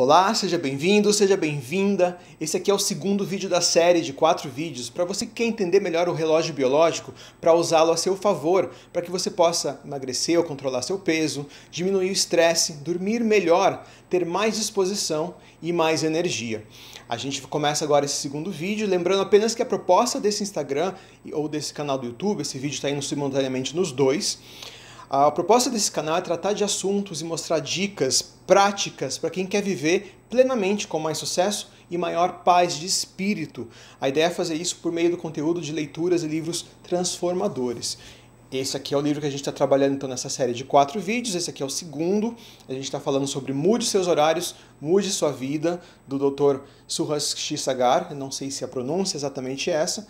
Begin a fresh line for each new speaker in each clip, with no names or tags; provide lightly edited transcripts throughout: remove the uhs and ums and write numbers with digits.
Olá, seja bem-vindo, seja bem-vinda. Esse aqui é o segundo vídeo da série de 4 vídeos para você que quer entender melhor o relógio biológico para usá-lo a seu favor, para que você possa emagrecer ou controlar seu peso, diminuir o estresse, dormir melhor, ter mais disposição e mais energia. A gente começa agora esse segundo vídeo, lembrando apenas que a proposta desse Instagram ou desse canal do YouTube, esse vídeo está indo simultaneamente nos dois. A proposta desse canal é tratar de assuntos e mostrar dicas práticas para quem quer viver plenamente com mais sucesso e maior paz de espírito. A ideia é fazer isso por meio do conteúdo de leituras e livros transformadores. Esse aqui é o livro que a gente está trabalhando então nessa série de 4 vídeos, esse aqui é o segundo. A gente está falando sobre Mude Seus Horários, Mude Sua Vida, do Dr. Suhas Kshisagar. Eu não sei se a pronúncia é exatamente essa.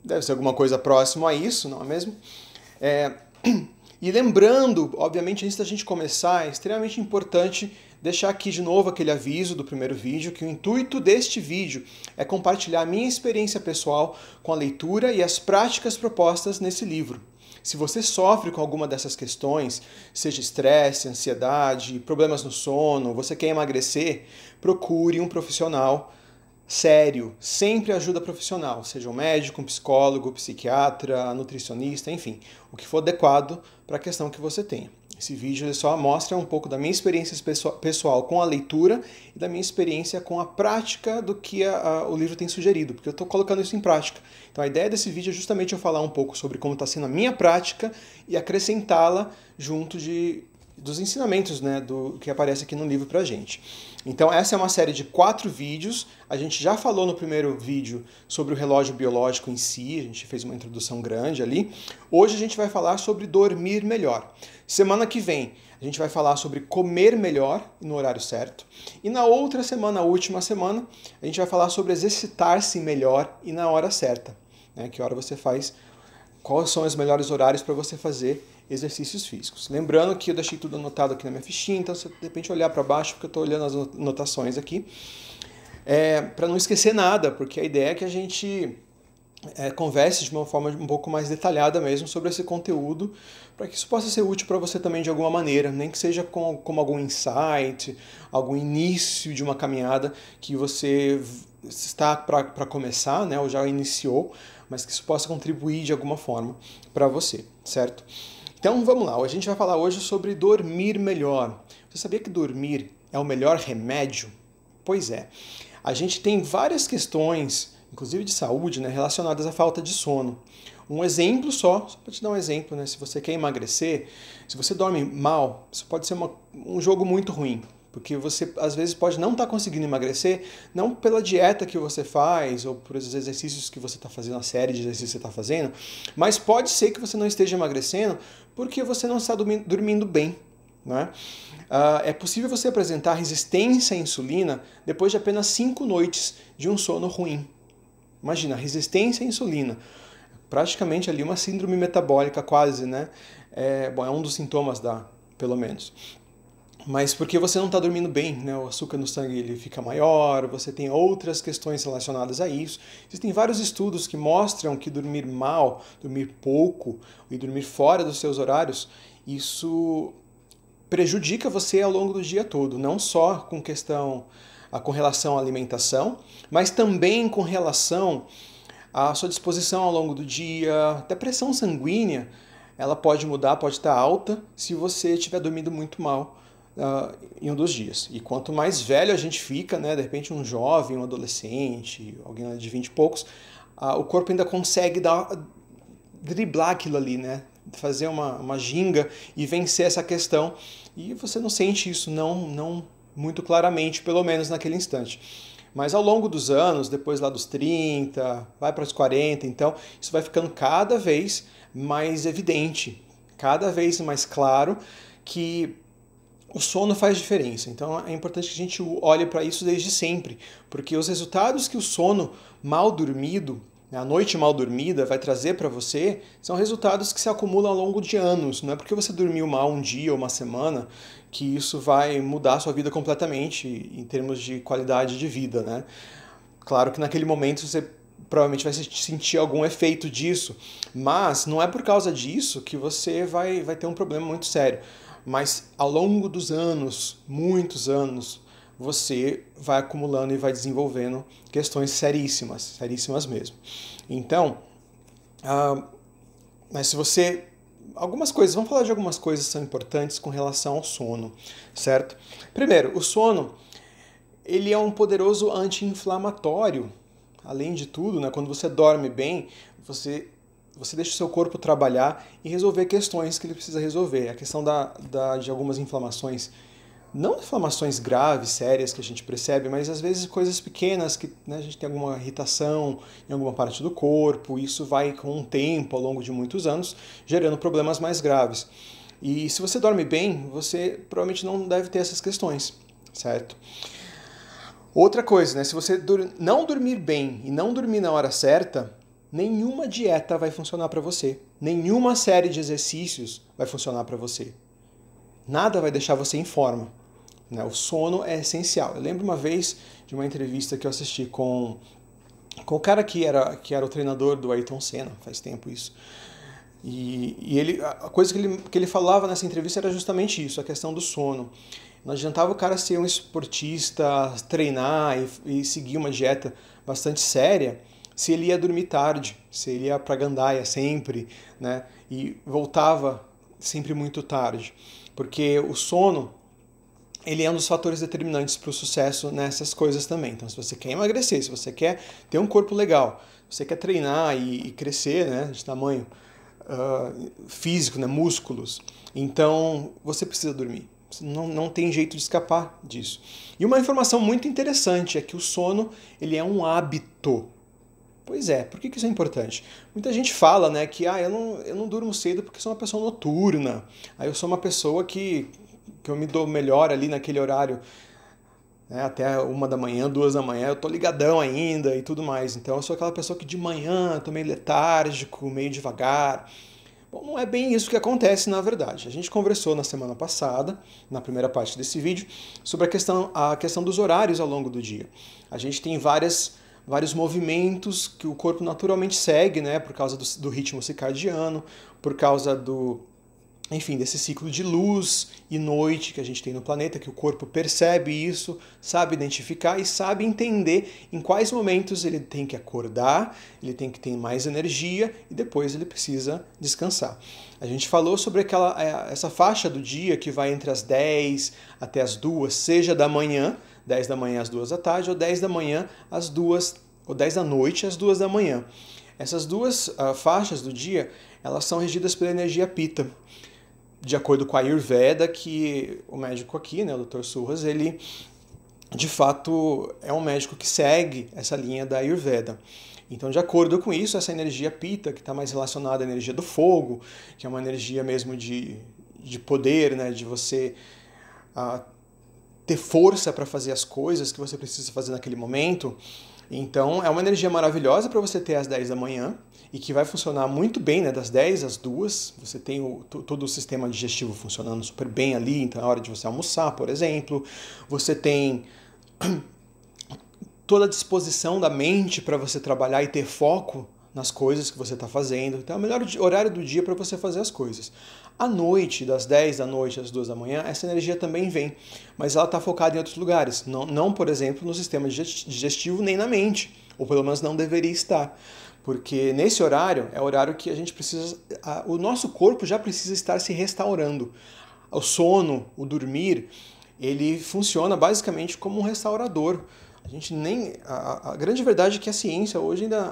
Deve ser alguma coisa próxima a isso, não é mesmo? E lembrando, obviamente, antes da gente começar, é extremamente importante deixar aqui de novo aquele aviso do primeiro vídeo, que o intuito deste vídeo é compartilhar a minha experiência pessoal com a leitura e as práticas propostas nesse livro. Se você sofre com alguma dessas questões, seja estresse, ansiedade, problemas no sono, você quer emagrecer, procure um profissional sério, sempre ajuda profissional, seja um médico, um psicólogo, psiquiatra, nutricionista, enfim, o que for adequado para a questão que você tenha. Esse vídeo ele só mostra um pouco da minha experiência pessoal com a leitura e da minha experiência com a prática do que o livro tem sugerido, porque eu estou colocando isso em prática. Então a ideia desse vídeo é justamente eu falar um pouco sobre como está sendo a minha prática e acrescentá-la junto dos ensinamentos, né, do que aparece aqui no livro pra gente. Então essa é uma série de 4 vídeos. A gente já falou no primeiro vídeo sobre o relógio biológico em si, a gente fez uma introdução grande ali. Hoje a gente vai falar sobre dormir melhor. Semana que vem a gente vai falar sobre comer melhor no horário certo. E na outra semana, a última semana, a gente vai falar sobre exercitar-se melhor e na hora certa, né? Que hora você faz, quais são os melhores horários para você fazer exercícios físicos. Lembrando que eu deixei tudo anotado aqui na minha fichinha, então você de repente olhar para baixo, porque eu estou olhando as anotações aqui, para não esquecer nada, porque a ideia é que a gente converse de uma forma um pouco mais detalhada mesmo sobre esse conteúdo, para que isso possa ser útil para você também de alguma maneira, nem que seja como algum insight, algum início de uma caminhada que você está para começar, né, ou já iniciou, mas que isso possa contribuir de alguma forma para você, certo? Então vamos lá, a gente vai falar hoje sobre dormir melhor. Você sabia que dormir é o melhor remédio? Pois é. A gente tem várias questões, inclusive de saúde, né, relacionadas à falta de sono. Um exemplo só para te dar um exemplo, né, se você quer emagrecer, se você dorme mal, isso pode ser um jogo muito ruim. Porque você, às vezes, pode não estar conseguindo emagrecer, não pela dieta que você faz, ou por esses exercícios que você está fazendo, a série de exercícios que você está fazendo, mas pode ser que você não esteja emagrecendo porque você não está dormindo bem, né? É possível você apresentar resistência à insulina depois de apenas 5 noites de um sono ruim. Imagina, resistência à insulina. Praticamente ali uma síndrome metabólica quase, né? É um dos sintomas pelo menos. Mas porque você não está dormindo bem, né? O açúcar no sangue ele fica maior, você tem outras questões relacionadas a isso. Existem vários estudos que mostram que dormir mal, dormir pouco e dormir fora dos seus horários, isso prejudica você ao longo do dia todo, não só com relação à alimentação, mas também com relação à sua disposição ao longo do dia, até pressão sanguínea, ela pode mudar, pode estar alta se você estiver dormindo muito mal em um dos dias. E quanto mais velho a gente fica, né, de repente um jovem, um adolescente, alguém de 20 e poucos, o corpo ainda consegue driblar aquilo ali, né, fazer uma ginga e vencer essa questão. E você não sente isso não muito claramente, pelo menos naquele instante. Mas ao longo dos anos, depois lá dos 30, vai para os 40, então isso vai ficando cada vez mais evidente, cada vez mais claro que o sono faz diferença. Então é importante que a gente olhe para isso desde sempre, porque os resultados que o sono mal dormido, a noite mal dormida vai trazer para você, são resultados que se acumulam ao longo de anos. Não é porque você dormiu mal um dia ou uma semana que isso vai mudar a sua vida completamente em termos de qualidade de vida, né? Claro que naquele momento você provavelmente vai sentir algum efeito disso, mas não é por causa disso que você vai ter um problema muito sério. Mas ao longo dos anos, muitos anos, você vai acumulando e vai desenvolvendo questões seríssimas, seríssimas mesmo. Então, mas se você... vamos falar de algumas coisas que são importantes com relação ao sono, certo? Primeiro, o sono, ele é um poderoso anti-inflamatório. Além de tudo, né, quando você dorme bem, você deixa o seu corpo trabalhar e resolver questões que ele precisa resolver. A questão de algumas inflamações, não inflamações graves, sérias que a gente percebe, mas às vezes coisas pequenas que, né, a gente tem alguma irritação em alguma parte do corpo, isso vai com o tempo, ao longo de muitos anos, gerando problemas mais graves. E se você dorme bem, você provavelmente não deve ter essas questões, certo? Outra coisa, né, se você não dormir bem e não dormir na hora certa, nenhuma dieta vai funcionar para você, nenhuma série de exercícios vai funcionar para você. Nada vai deixar você em forma. O sono é essencial. Eu lembro uma vez de uma entrevista que eu assisti com o cara que era o treinador do Ayrton Senna, faz tempo isso. E a coisa que ele falava nessa entrevista era justamente isso, a questão do sono. Não adiantava o cara ser um esportista, treinar e seguir uma dieta bastante séria se ele ia dormir tarde, se ele ia pra gandaia sempre, né? E voltava sempre muito tarde. Porque o sono, ele é um dos fatores determinantes para o sucesso nessas coisas também. Então, se você quer emagrecer, se você quer ter um corpo legal, se você quer treinar e crescer, né, de tamanho físico, né, músculos, então você precisa dormir. Não tem jeito de escapar disso. E uma informação muito interessante é que o sono, ele é um hábito. Pois é, por que isso é importante? Muita gente fala, né, que eu não durmo cedo porque sou uma pessoa noturna. Aí eu sou uma pessoa que eu me dou melhor ali naquele horário, né, até 1 da manhã, 2 da manhã, eu tô ligadão ainda e tudo mais. Então eu sou aquela pessoa que de manhã eu tô meio letárgico, meio devagar. Bom, não é bem isso que acontece na verdade. A gente conversou na semana passada, na primeira parte desse vídeo, sobre a questão dos horários ao longo do dia. A gente tem vários movimentos que o corpo naturalmente segue, né, por causa do ritmo circadiano, por causa enfim, desse ciclo de luz e noite que a gente tem no planeta, que o corpo percebe isso, sabe identificar e sabe entender em quais momentos ele tem que acordar, ele tem que ter mais energia e depois ele precisa descansar. A gente falou sobre essa faixa do dia que vai entre as 10 até as 2, seja da manhã, 10 da manhã às 2 da tarde, ou 10 da manhã às 2, ou 10 da noite às 2 da manhã. Essas duas faixas do dia, elas são regidas pela energia Pitta. De acordo com a Ayurveda, que o médico aqui, né, o Dr. Surras, ele de fato é um médico que segue essa linha da Ayurveda. Então, de acordo com isso, essa energia Pitta, que está mais relacionada à energia do fogo, que é uma energia mesmo de poder, né, de você ter força para fazer as coisas que você precisa fazer naquele momento. Então, é uma energia maravilhosa para você ter às 10 da manhã e que vai funcionar muito bem, né, das 10 às 2. Você tem todo o sistema digestivo funcionando super bem ali, então é hora de você almoçar, por exemplo. Você tem toda a disposição da mente para você trabalhar e ter foco nas coisas que você está fazendo. Então é o melhor horário do dia para você fazer as coisas. À noite, das 10 da noite às 2 da manhã, essa energia também vem, mas ela está focada em outros lugares. Não, por exemplo, no sistema digestivo nem na mente, ou pelo menos não deveria estar. Porque nesse horário é o horário que a gente precisa... O nosso corpo já precisa estar se restaurando. O sono, o dormir, ele funciona basicamente como um restaurador. A grande verdade é que a ciência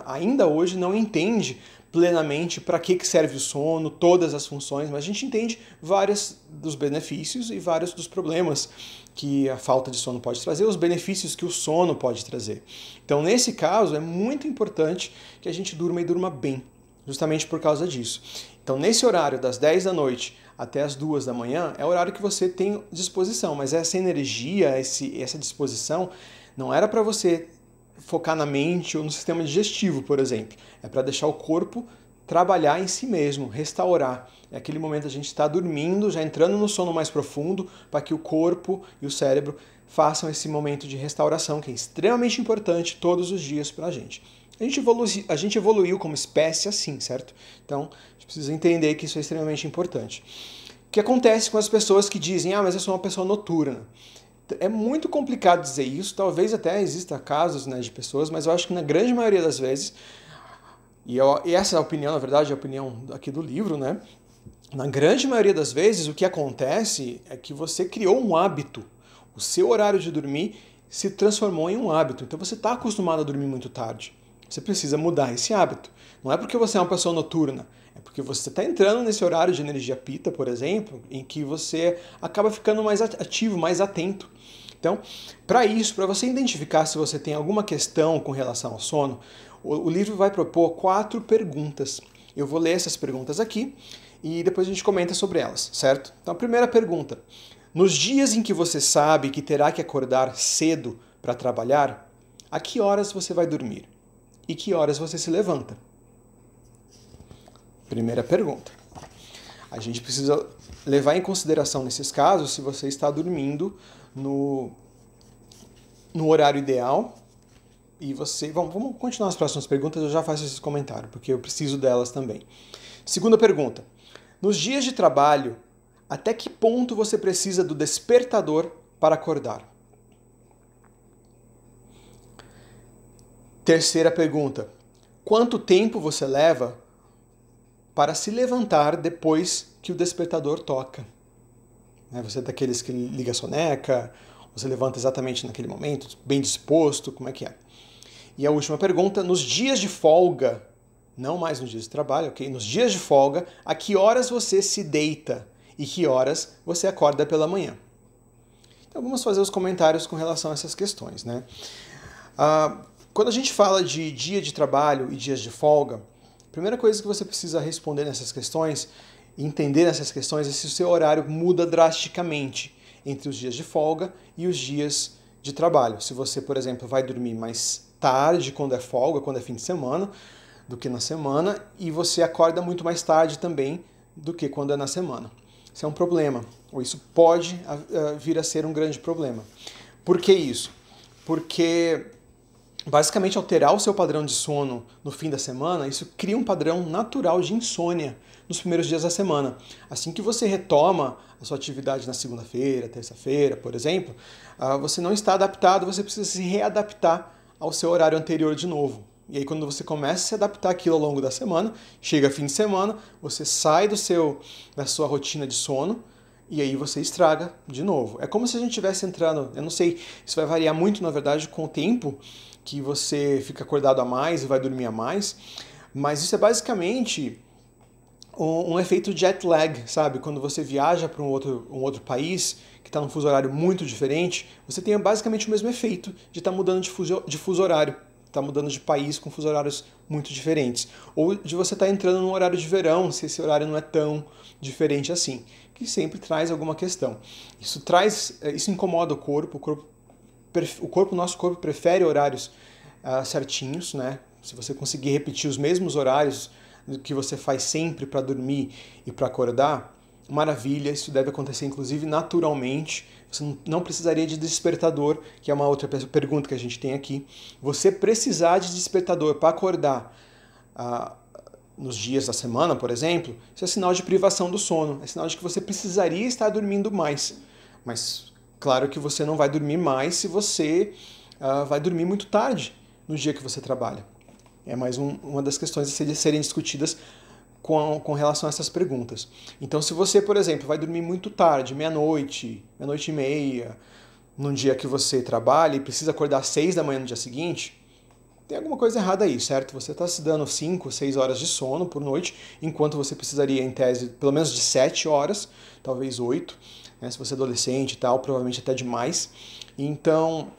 ainda hoje não entende plenamente para que serve o sono, todas as funções, mas a gente entende vários dos benefícios e vários dos problemas que a falta de sono pode trazer, os benefícios que o sono pode trazer. Então, nesse caso, é muito importante que a gente durma e durma bem, justamente por causa disso. Então, nesse horário das 10 da noite até as 2 da manhã, é o horário que você tem disposição, mas essa energia, essa disposição, não era para você focar na mente ou no sistema digestivo, por exemplo. É para deixar o corpo trabalhar em si mesmo, restaurar. É aquele momento a gente está dormindo, já entrando no sono mais profundo, para que o corpo e o cérebro façam esse momento de restauração, que é extremamente importante todos os dias para a gente. A gente evoluiu como espécie assim, certo? Então, a gente precisa entender que isso é extremamente importante. O que acontece com as pessoas que dizem, mas eu sou uma pessoa noturna? É muito complicado dizer isso, talvez até exista casos, né, de pessoas, mas eu acho que na grande maioria das vezes, e essa é a opinião, na verdade, é a opinião aqui do livro, né? Na grande maioria das vezes, o que acontece é que você criou um hábito. O seu horário de dormir se transformou em um hábito. Então você está acostumado a dormir muito tarde. Você precisa mudar esse hábito. Não é porque você é uma pessoa noturna, é porque você está entrando nesse horário de energia pita, por exemplo, em que você acaba ficando mais ativo, mais atento. Então, para isso, para você identificar se você tem alguma questão com relação ao sono, o livro vai propor 4 perguntas. Eu vou ler essas perguntas aqui e depois a gente comenta sobre elas, certo? Então, a primeira pergunta: nos dias em que você sabe que terá que acordar cedo para trabalhar, a que horas você vai dormir? E que horas você se levanta? Primeira pergunta. A gente precisa levar em consideração nesses casos se você está dormindo no horário ideal. E você... Vamos continuar as próximas perguntas, eu já faço esse comentário, porque eu preciso delas também. Segunda pergunta. Nos dias de trabalho, até que ponto você precisa do despertador para acordar? Terceira pergunta. Quanto tempo você leva para se levantar depois que o despertador toca? Você é daqueles que liga a soneca, você levanta exatamente naquele momento, bem disposto, como é que é? E a última pergunta, nos dias de folga, não mais nos dias de trabalho, ok? Nos dias de folga, a que horas você se deita e que horas você acorda pela manhã? Então vamos fazer os comentários com relação a essas questões, né? Quando a gente fala de dia de trabalho e dias de folga, a primeira coisa que você precisa responder nessas questões, entender nessas questões, é se o seu horário muda drasticamente entre os dias de folga e os dias de trabalho. Se você, por exemplo, vai dormir mais tarde quando é folga, quando é fim de semana, do que na semana, e você acorda muito mais tarde também do que quando é na semana. Isso é um problema, ou isso pode vir a ser um grande problema. Por que isso? Porque basicamente alterar o seu padrão de sono no fim da semana, isso cria um padrão natural de insônia nos primeiros dias da semana. Assim que você retoma a sua atividade na segunda-feira, terça-feira, por exemplo, você não está adaptado, você precisa se readaptar ao seu horário anterior de novo. E aí quando você começa a se adaptar àquilo ao longo da semana, chega fim de semana, você sai da sua rotina de sono e aí você estraga de novo. É como se a gente estivesse entrando, eu não sei, isso vai variar muito na verdade com o tempo que você fica acordado a mais e vai dormir a mais, mas isso é basicamente um efeito jet lag, sabe? Quando você viaja para um outro país que está num fuso horário muito diferente, você tem basicamente o mesmo efeito de estar mudando de fuso horário, está mudando de país com fuso horários muito diferentes, ou de você estar entrando num horário de verão, se esse horário não é tão diferente assim, que sempre traz alguma questão. Isso incomoda o corpo, nosso corpo prefere horários certinhos, né? Se você conseguir repetir os mesmos horários que você faz sempre para dormir e para acordar, maravilha, isso deve acontecer inclusive naturalmente. Você não precisaria de despertador, que é uma outra pergunta que a gente tem aqui. Você precisar de despertador para acordar nos dias da semana, por exemplo, isso é sinal de privação do sono, é sinal de que você precisaria estar dormindo mais. Mas claro que você não vai dormir mais se você vai dormir muito tarde no dia que você trabalha. É mais uma das questões a serem discutidas com relação a essas perguntas. Então, se você, por exemplo, vai dormir muito tarde, meia-noite, meia-noite e meia, num dia que você trabalha e precisa acordar às 6 da manhã no dia seguinte, tem alguma coisa errada aí, certo? Você está se dando 5, 6 horas de sono por noite, enquanto você precisaria, em tese, pelo menos de 7 horas, talvez 8, né? Se você é adolescente e tal, provavelmente até demais. Então,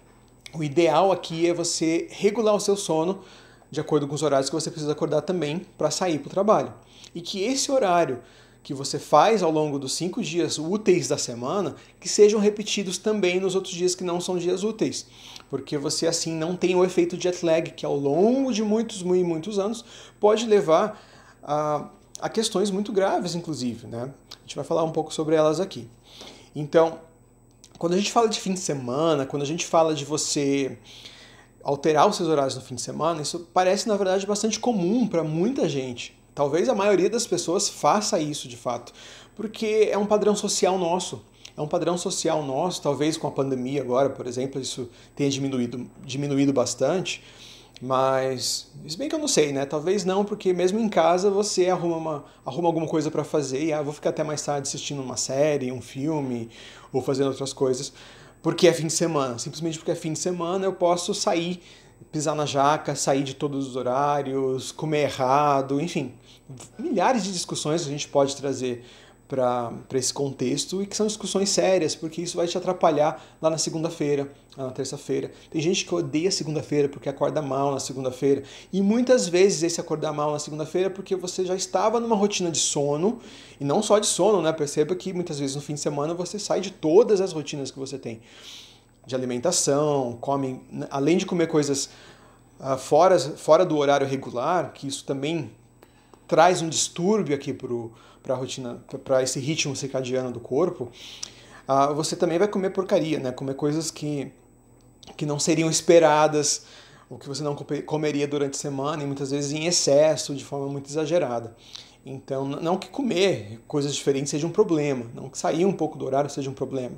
o ideal aqui é você regular o seu sono de acordo com os horários que você precisa acordar também para sair para o trabalho. E que esse horário que você faz ao longo dos 5 dias úteis da semana, que sejam repetidos também nos outros dias que não são dias úteis. Porque você assim não tem o efeito jet lag, que ao longo de muitos anos pode levar a questões muito graves, inclusive, né? A gente vai falar um pouco sobre elas aqui. Então, quando a gente fala de fim de semana, quando a gente fala de você alterar os seus horários no fim de semana, isso parece, na verdade, bastante comum para muita gente. Talvez a maioria das pessoas faça isso, de fato, porque é um padrão social nosso. É um padrão social nosso, talvez com a pandemia agora, por exemplo, isso tenha diminuído bastante, mas, se bem que eu não sei, né? Talvez não, porque mesmo em casa você arruma alguma coisa para fazer e vou ficar até mais tarde assistindo uma série, um filme ou fazendo outras coisas, porque é fim de semana. Simplesmente porque é fim de semana eu posso sair, pisar na jaca, sair de todos os horários, comer errado, enfim. Milhares de discussões que a gente pode trazer para esse contexto e que são discussões sérias, porque isso vai te atrapalhar lá na segunda-feira, lá na terça-feira. Tem gente que odeia segunda-feira porque acorda mal na segunda-feira, e muitas vezes esse acordar mal na segunda-feira é porque você já estava numa rotina de sono, e não só de sono, né? Perceba que muitas vezes no fim de semana você sai de todas as rotinas que você tem, de alimentação, come, além de comer coisas fora do horário regular, que isso também traz um distúrbio aqui para a rotina, para esse ritmo circadiano do corpo, você também vai comer porcaria, né? Comer coisas que não seriam esperadas, ou que você não comeria durante a semana, e muitas vezes em excesso, de forma muito exagerada. Então, não que comer coisas diferentes seja um problema, não que sair um pouco do horário seja um problema,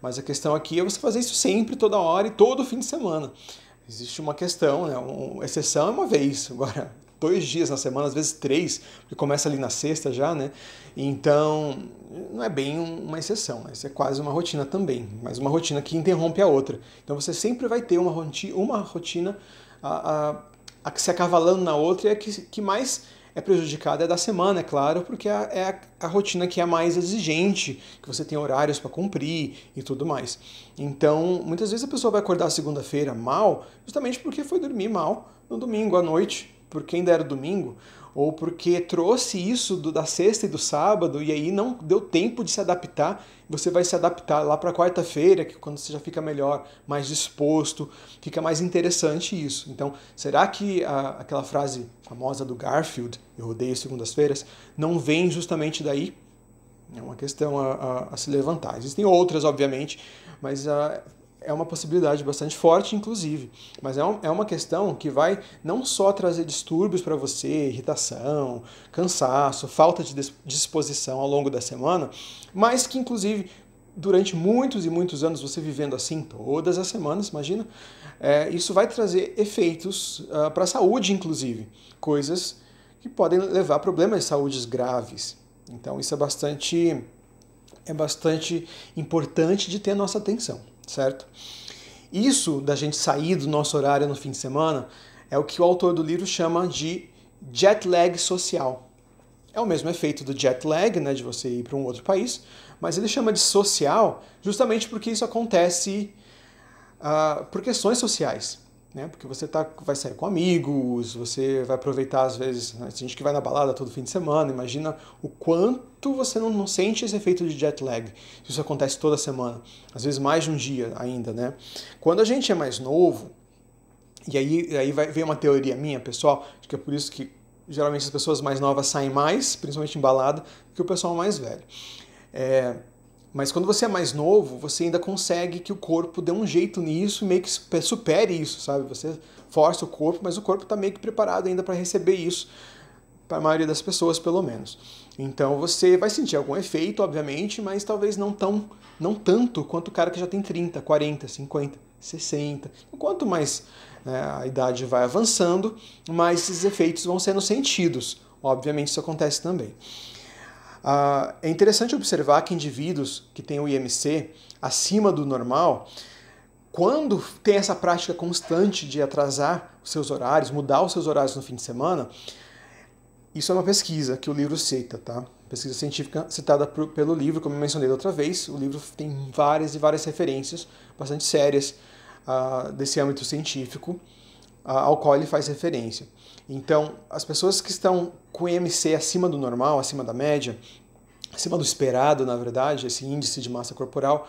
mas a questão aqui é você fazer isso sempre, toda hora e todo fim de semana. Existe uma questão, né? Uma exceção é uma vez, agora 2 dias na semana, às vezes 3, porque começa ali na sexta já, né? Então, não é bem uma exceção, né? Isso é quase uma rotina também, mas uma rotina que interrompe a outra. Então você sempre vai ter uma rotina a que se acavalando na outra, e a que mais é prejudicada é da semana, é claro, porque é a rotina que é mais exigente, que você tem horários para cumprir e tudo mais. Então, muitas vezes a pessoa vai acordar segunda-feira mal, justamente porque foi dormir mal no domingo à noite, porque ainda era domingo, ou porque trouxe isso da sexta e do sábado e aí não deu tempo de se adaptar. Você vai se adaptar lá para quarta-feira, que quando você já fica melhor, mais disposto, fica mais interessante isso. Então, será que aquela frase famosa do Garfield, eu odeio segundas-feiras, não vem justamente daí? É uma questão a se levantar. Existem outras, obviamente, mas é uma possibilidade bastante forte, inclusive. Mas é uma questão que vai não só trazer distúrbios para você, irritação, cansaço, falta de disposição ao longo da semana, mas que, inclusive, durante muitos e muitos anos você vivendo assim, todas as semanas, imagina, isso vai trazer efeitos para a saúde, inclusive. Coisas que podem levar a problemas de saúde graves. Então, isso é bastante importante de ter a nossa atenção, certo? Isso da gente sair do nosso horário no fim de semana é o que o autor do livro chama de jet lag social. É o mesmo efeito do jet lag, né, de você ir para um outro país, mas ele chama de social justamente porque isso acontece por questões sociais. Né? Porque você vai sair com amigos, você vai aproveitar às vezes, né? Tem gente que vai na balada todo fim de semana, imagina o quanto você não sente esse efeito de jet lag. Isso acontece toda semana, às vezes mais de um dia ainda, né? Quando a gente é mais novo, e aí vem uma teoria minha, pessoal, acho que é por isso que geralmente as pessoas mais novas saem mais, principalmente em balada, do que o pessoal mais velho. Mas quando você é mais novo, você ainda consegue que o corpo dê um jeito nisso e meio que supere isso, sabe? Você força o corpo, mas o corpo está meio que preparado ainda para receber isso, para a maioria das pessoas, pelo menos. Então você vai sentir algum efeito, obviamente, mas talvez não tanto quanto o cara que já tem 30, 40, 50, 60. Quanto mais a idade vai avançando, mais esses efeitos vão sendo sentidos. Obviamente isso acontece também. É interessante observar que indivíduos que têm o IMC acima do normal, quando tem essa prática constante de atrasar os seus horários, mudar os seus horários no fim de semana, isso é uma pesquisa que o livro cita, tá? Pesquisa científica citada pelo livro, como eu mencionei da outra vez. O livro tem várias e várias referências bastante sérias desse âmbito científico ao qual ele faz referência. Então, as pessoas que estão com IMC acima do normal, acima da média, acima do esperado, na verdade, esse índice de massa corporal,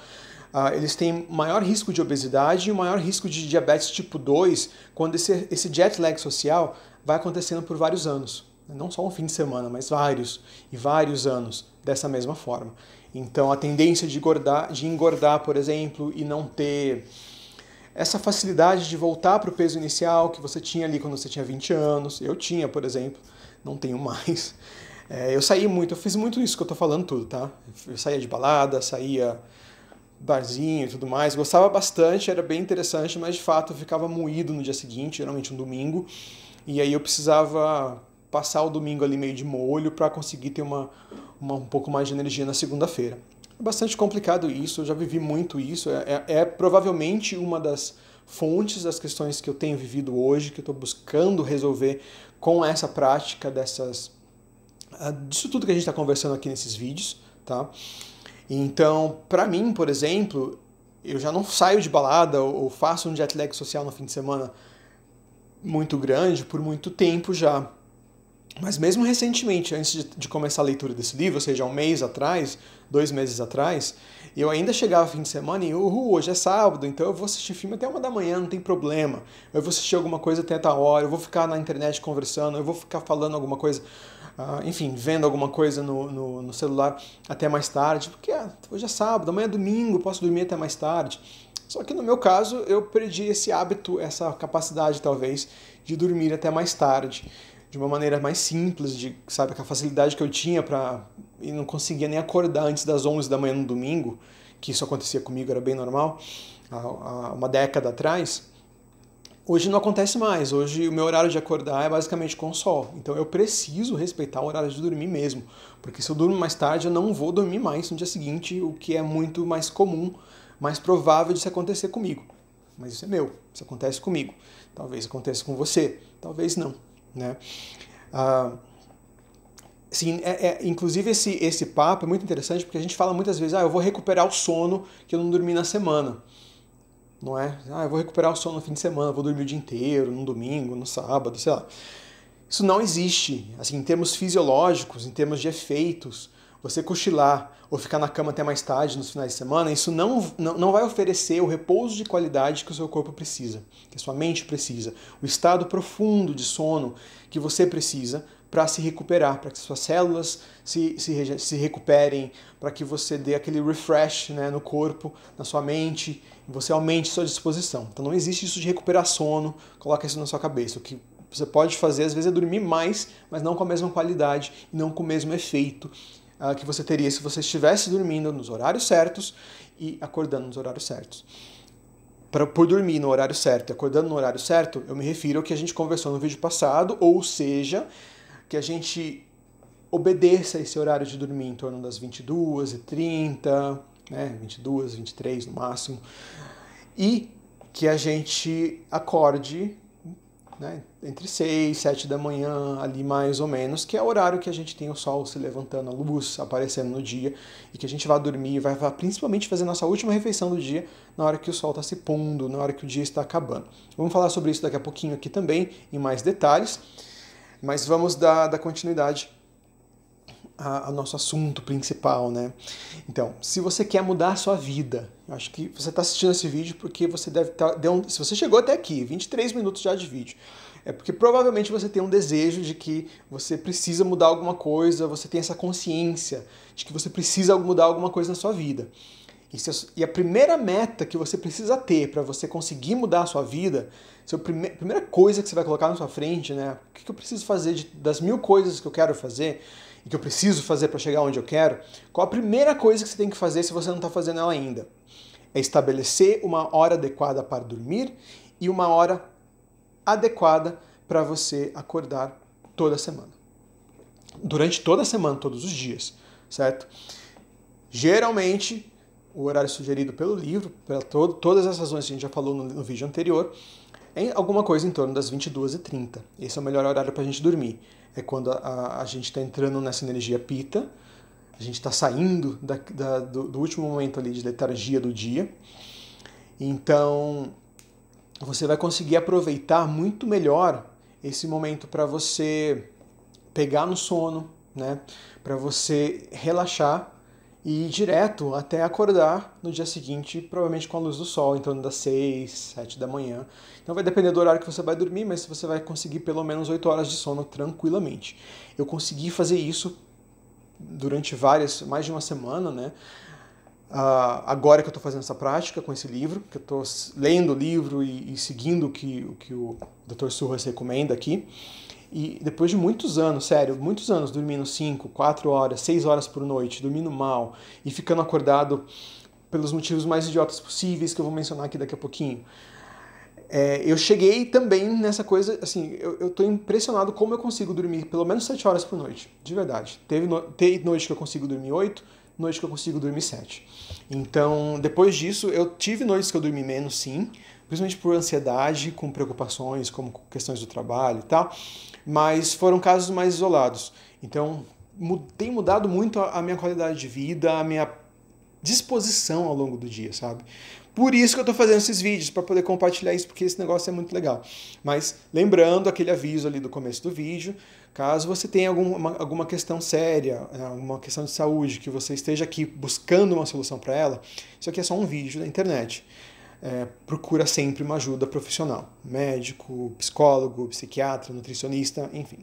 eles têm maior risco de obesidade e maior risco de diabetes tipo 2 quando esse jet lag social vai acontecendo por vários anos. Não só um fim de semana, mas vários e vários anos dessa mesma forma. Então, a tendência de engordar, por exemplo, e não ter essa facilidade de voltar para o peso inicial que você tinha ali quando você tinha 20 anos. Eu tinha, por exemplo, não tenho mais. Eu saí muito, eu fiz muito isso que eu estou falando tudo, tá? Eu saía de balada, saía barzinho e tudo mais. Gostava bastante, era bem interessante, mas de fato eu ficava moído no dia seguinte, geralmente um domingo, e aí eu precisava passar o domingo ali meio de molho para conseguir ter um pouco mais de energia na segunda-feira. É bastante complicado isso, eu já vivi muito isso, é provavelmente uma das fontes das questões que eu tenho vivido hoje, que eu estou buscando resolver com essa prática disso tudo que a gente está conversando aqui nesses vídeos, tá? Então, para mim, por exemplo, eu já não saio de balada ou faço um jet lag social no fim de semana muito grande por muito tempo já. Mas mesmo recentemente, antes de começar a leitura desse livro, ou seja, 1 mês atrás, 2 meses atrás, eu ainda chegava fim de semana e, hoje é sábado, então eu vou assistir filme até 1 da manhã, não tem problema. Eu vou assistir alguma coisa até tal hora, eu vou ficar na internet conversando, eu vou ficar falando alguma coisa, enfim, vendo alguma coisa no celular até mais tarde, porque hoje é sábado, amanhã é domingo, posso dormir até mais tarde. Só que no meu caso, eu perdi esse hábito, essa capacidade talvez, de dormir até mais tarde, de uma maneira mais simples, sabe, com a facilidade que eu tinha e não conseguia nem acordar antes das 11 da manhã no domingo, que isso acontecia comigo, era bem normal, há uma década atrás. Hoje não acontece mais, hoje o meu horário de acordar é basicamente com o sol, então eu preciso respeitar o horário de dormir mesmo, porque se eu durmo mais tarde eu não vou dormir mais no dia seguinte, o que é muito mais comum, mais provável de isso acontecer comigo. Mas isso é meu, isso acontece comigo. Talvez aconteça com você, talvez não, né? Sim, inclusive esse papo é muito interessante porque a gente fala muitas vezes, eu vou recuperar o sono que eu não dormi na semana. Não é? Eu vou recuperar o sono no fim de semana, vou dormir o dia inteiro, no domingo, no sábado, sei lá. Isso não existe, assim, em termos fisiológicos, em termos de efeitos. Você cochilar ou ficar na cama até mais tarde nos finais de semana, isso não vai oferecer o repouso de qualidade que o seu corpo precisa, que a sua mente precisa, o estado profundo de sono que você precisa para se recuperar, para que suas células se recuperem, para que você dê aquele refresh, né, no corpo, na sua mente, e você aumente sua disposição. Então não existe isso de recuperar sono, coloca isso na sua cabeça. O que você pode fazer, às vezes, é dormir mais, mas não com a mesma qualidade e não com o mesmo efeito que você teria se você estivesse dormindo nos horários certos e acordando nos horários certos. Por dormir no horário certo e acordando no horário certo, eu me refiro ao que a gente conversou no vídeo passado, ou seja, que a gente obedeça esse horário de dormir em torno das 22h30, né, 22, 23 no máximo, e que a gente acorde, né, entre 6 e 7 da manhã, ali mais ou menos, que é o horário que a gente tem o sol se levantando, a luz aparecendo no dia, e que a gente vai dormir, vai principalmente fazer nossa última refeição do dia na hora que o sol está se pondo, na hora que o dia está acabando. Vamos falar sobre isso daqui a pouquinho aqui também, em mais detalhes, mas vamos dar continuidade ao nosso assunto principal, né? Então, se você quer mudar a sua vida, eu acho que você está assistindo esse vídeo porque você deve estar... se você chegou até aqui, 23 minutos já de vídeo, é porque provavelmente você tem um desejo de que você precisa mudar alguma coisa, você tem essa consciência de que você precisa mudar alguma coisa na sua vida. E a primeira meta que você precisa ter para você conseguir mudar a sua vida, a primeira coisa que você vai colocar na sua frente, né? O que eu preciso fazer das 1000 coisas que eu quero fazer e que eu preciso fazer para chegar onde eu quero? Qual a primeira coisa que você tem que fazer se você não está fazendo ela ainda? É estabelecer uma hora adequada para dormir e uma hora adequada para você acordar toda semana. Durante toda a semana, todos os dias, certo? Geralmente, o horário sugerido pelo livro, para todas as razões que a gente já falou no vídeo anterior, é alguma coisa em torno das 22h30. Esse é o melhor horário para a gente dormir. É quando a gente está entrando nessa energia pita, a gente está saindo do último momento ali de letargia do dia. Então, você vai conseguir aproveitar muito melhor esse momento para você pegar no sono, né? Para você relaxar e ir direto até acordar no dia seguinte, provavelmente com a luz do sol, em torno das 6, 7 da manhã. Então vai depender do horário que você vai dormir, mas você vai conseguir pelo menos 8 horas de sono tranquilamente. Eu consegui fazer isso durante mais de uma semana, né? Agora que eu estou fazendo essa prática com esse livro, que eu estou lendo o livro e seguindo o que o Dr. Surras recomenda aqui. E depois de muitos anos, sério, muitos anos dormindo 5, 4 horas, 6 horas por noite, dormindo mal e ficando acordado pelos motivos mais idiotas possíveis, que eu vou mencionar aqui daqui a pouquinho. Eu cheguei também nessa coisa, assim, eu tô impressionado como eu consigo dormir pelo menos 7 horas por noite, de verdade. Tem noite que eu consigo dormir 8, noite que eu consigo dormir 7. Então, depois disso, eu tive noites que eu dormi menos, sim, principalmente por ansiedade, com preocupações, como questões do trabalho e tal, mas foram casos mais isolados. Então, tem mudado muito a minha qualidade de vida, a minha disposição ao longo do dia, sabe? Por isso que eu tô fazendo esses vídeos, para poder compartilhar isso, porque esse negócio é muito legal. Mas lembrando aquele aviso ali do começo do vídeo, caso você tenha alguma questão séria, alguma questão de saúde, que você esteja aqui buscando uma solução para ela, isso aqui é só um vídeo da internet. Procura sempre uma ajuda profissional, médico, psicólogo, psiquiatra, nutricionista, enfim.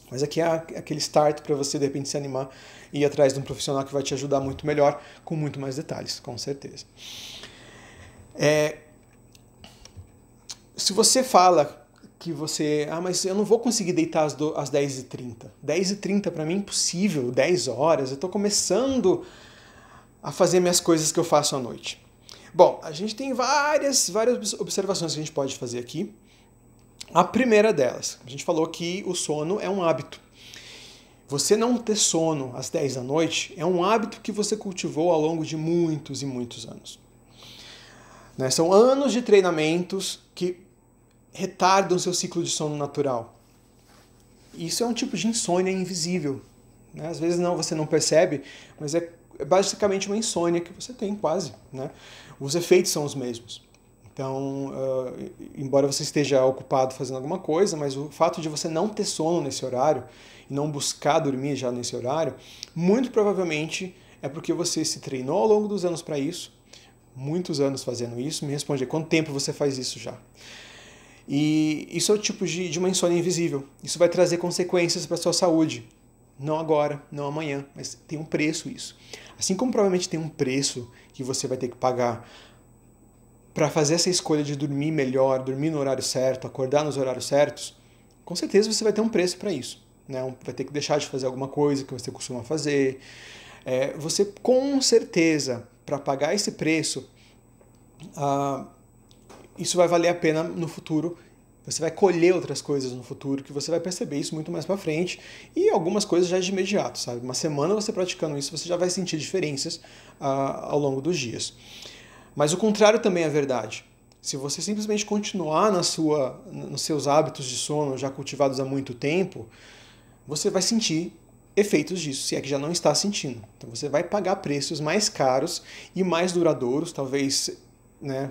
Mas aqui é aquele start para você, de repente, se animar e ir atrás de um profissional que vai te ajudar muito melhor, com muito mais detalhes, com certeza. Se você fala que você... mas eu não vou conseguir deitar às 10h30. 10h30 para mim é impossível, 10 horas. Eu estou começando a fazer minhas coisas que eu faço à noite. Bom, a gente tem várias observações que a gente pode fazer aqui. A primeira delas, a gente falou que o sono é um hábito. Você não ter sono às 10 da noite é um hábito que você cultivou ao longo de muitos e muitos anos. São anos de treinamentos que retardam seu ciclo de sono natural. Isso é um tipo de insônia invisível. Às vezes você não percebe, mas é basicamente uma insônia que você tem quase. Os efeitos são os mesmos. Então, embora você esteja ocupado fazendo alguma coisa, mas o fato de você não ter sono nesse horário e não buscar dormir já nesse horário, muito provavelmente é porque você se treinou ao longo dos anos para isso, muitos anos fazendo isso. Me responde aí, quanto tempo você faz isso já? E isso é o tipo de uma insônia invisível. Isso vai trazer consequências para a sua saúde. Não agora, não amanhã, mas tem um preço isso. Assim como provavelmente tem um preço que você vai ter que pagar para fazer essa escolha de dormir melhor, dormir no horário certo, acordar nos horários certos, com certeza você vai ter um preço para isso. Vai ter que deixar de fazer alguma coisa que você costuma fazer. Você, com certeza, para pagar esse preço, isso vai valer a pena no futuro. Você vai colher outras coisas no futuro, que você vai perceber isso muito mais para frente, e algumas coisas já de imediato, sabe? Uma semana você praticando isso, você já vai sentir diferenças ao longo dos dias. Mas o contrário também é verdade. Se você simplesmente continuar nos seus hábitos de sono já cultivados há muito tempo, você vai sentir efeitos disso, se é que já não está sentindo. Então você vai pagar preços mais caros e mais duradouros, talvez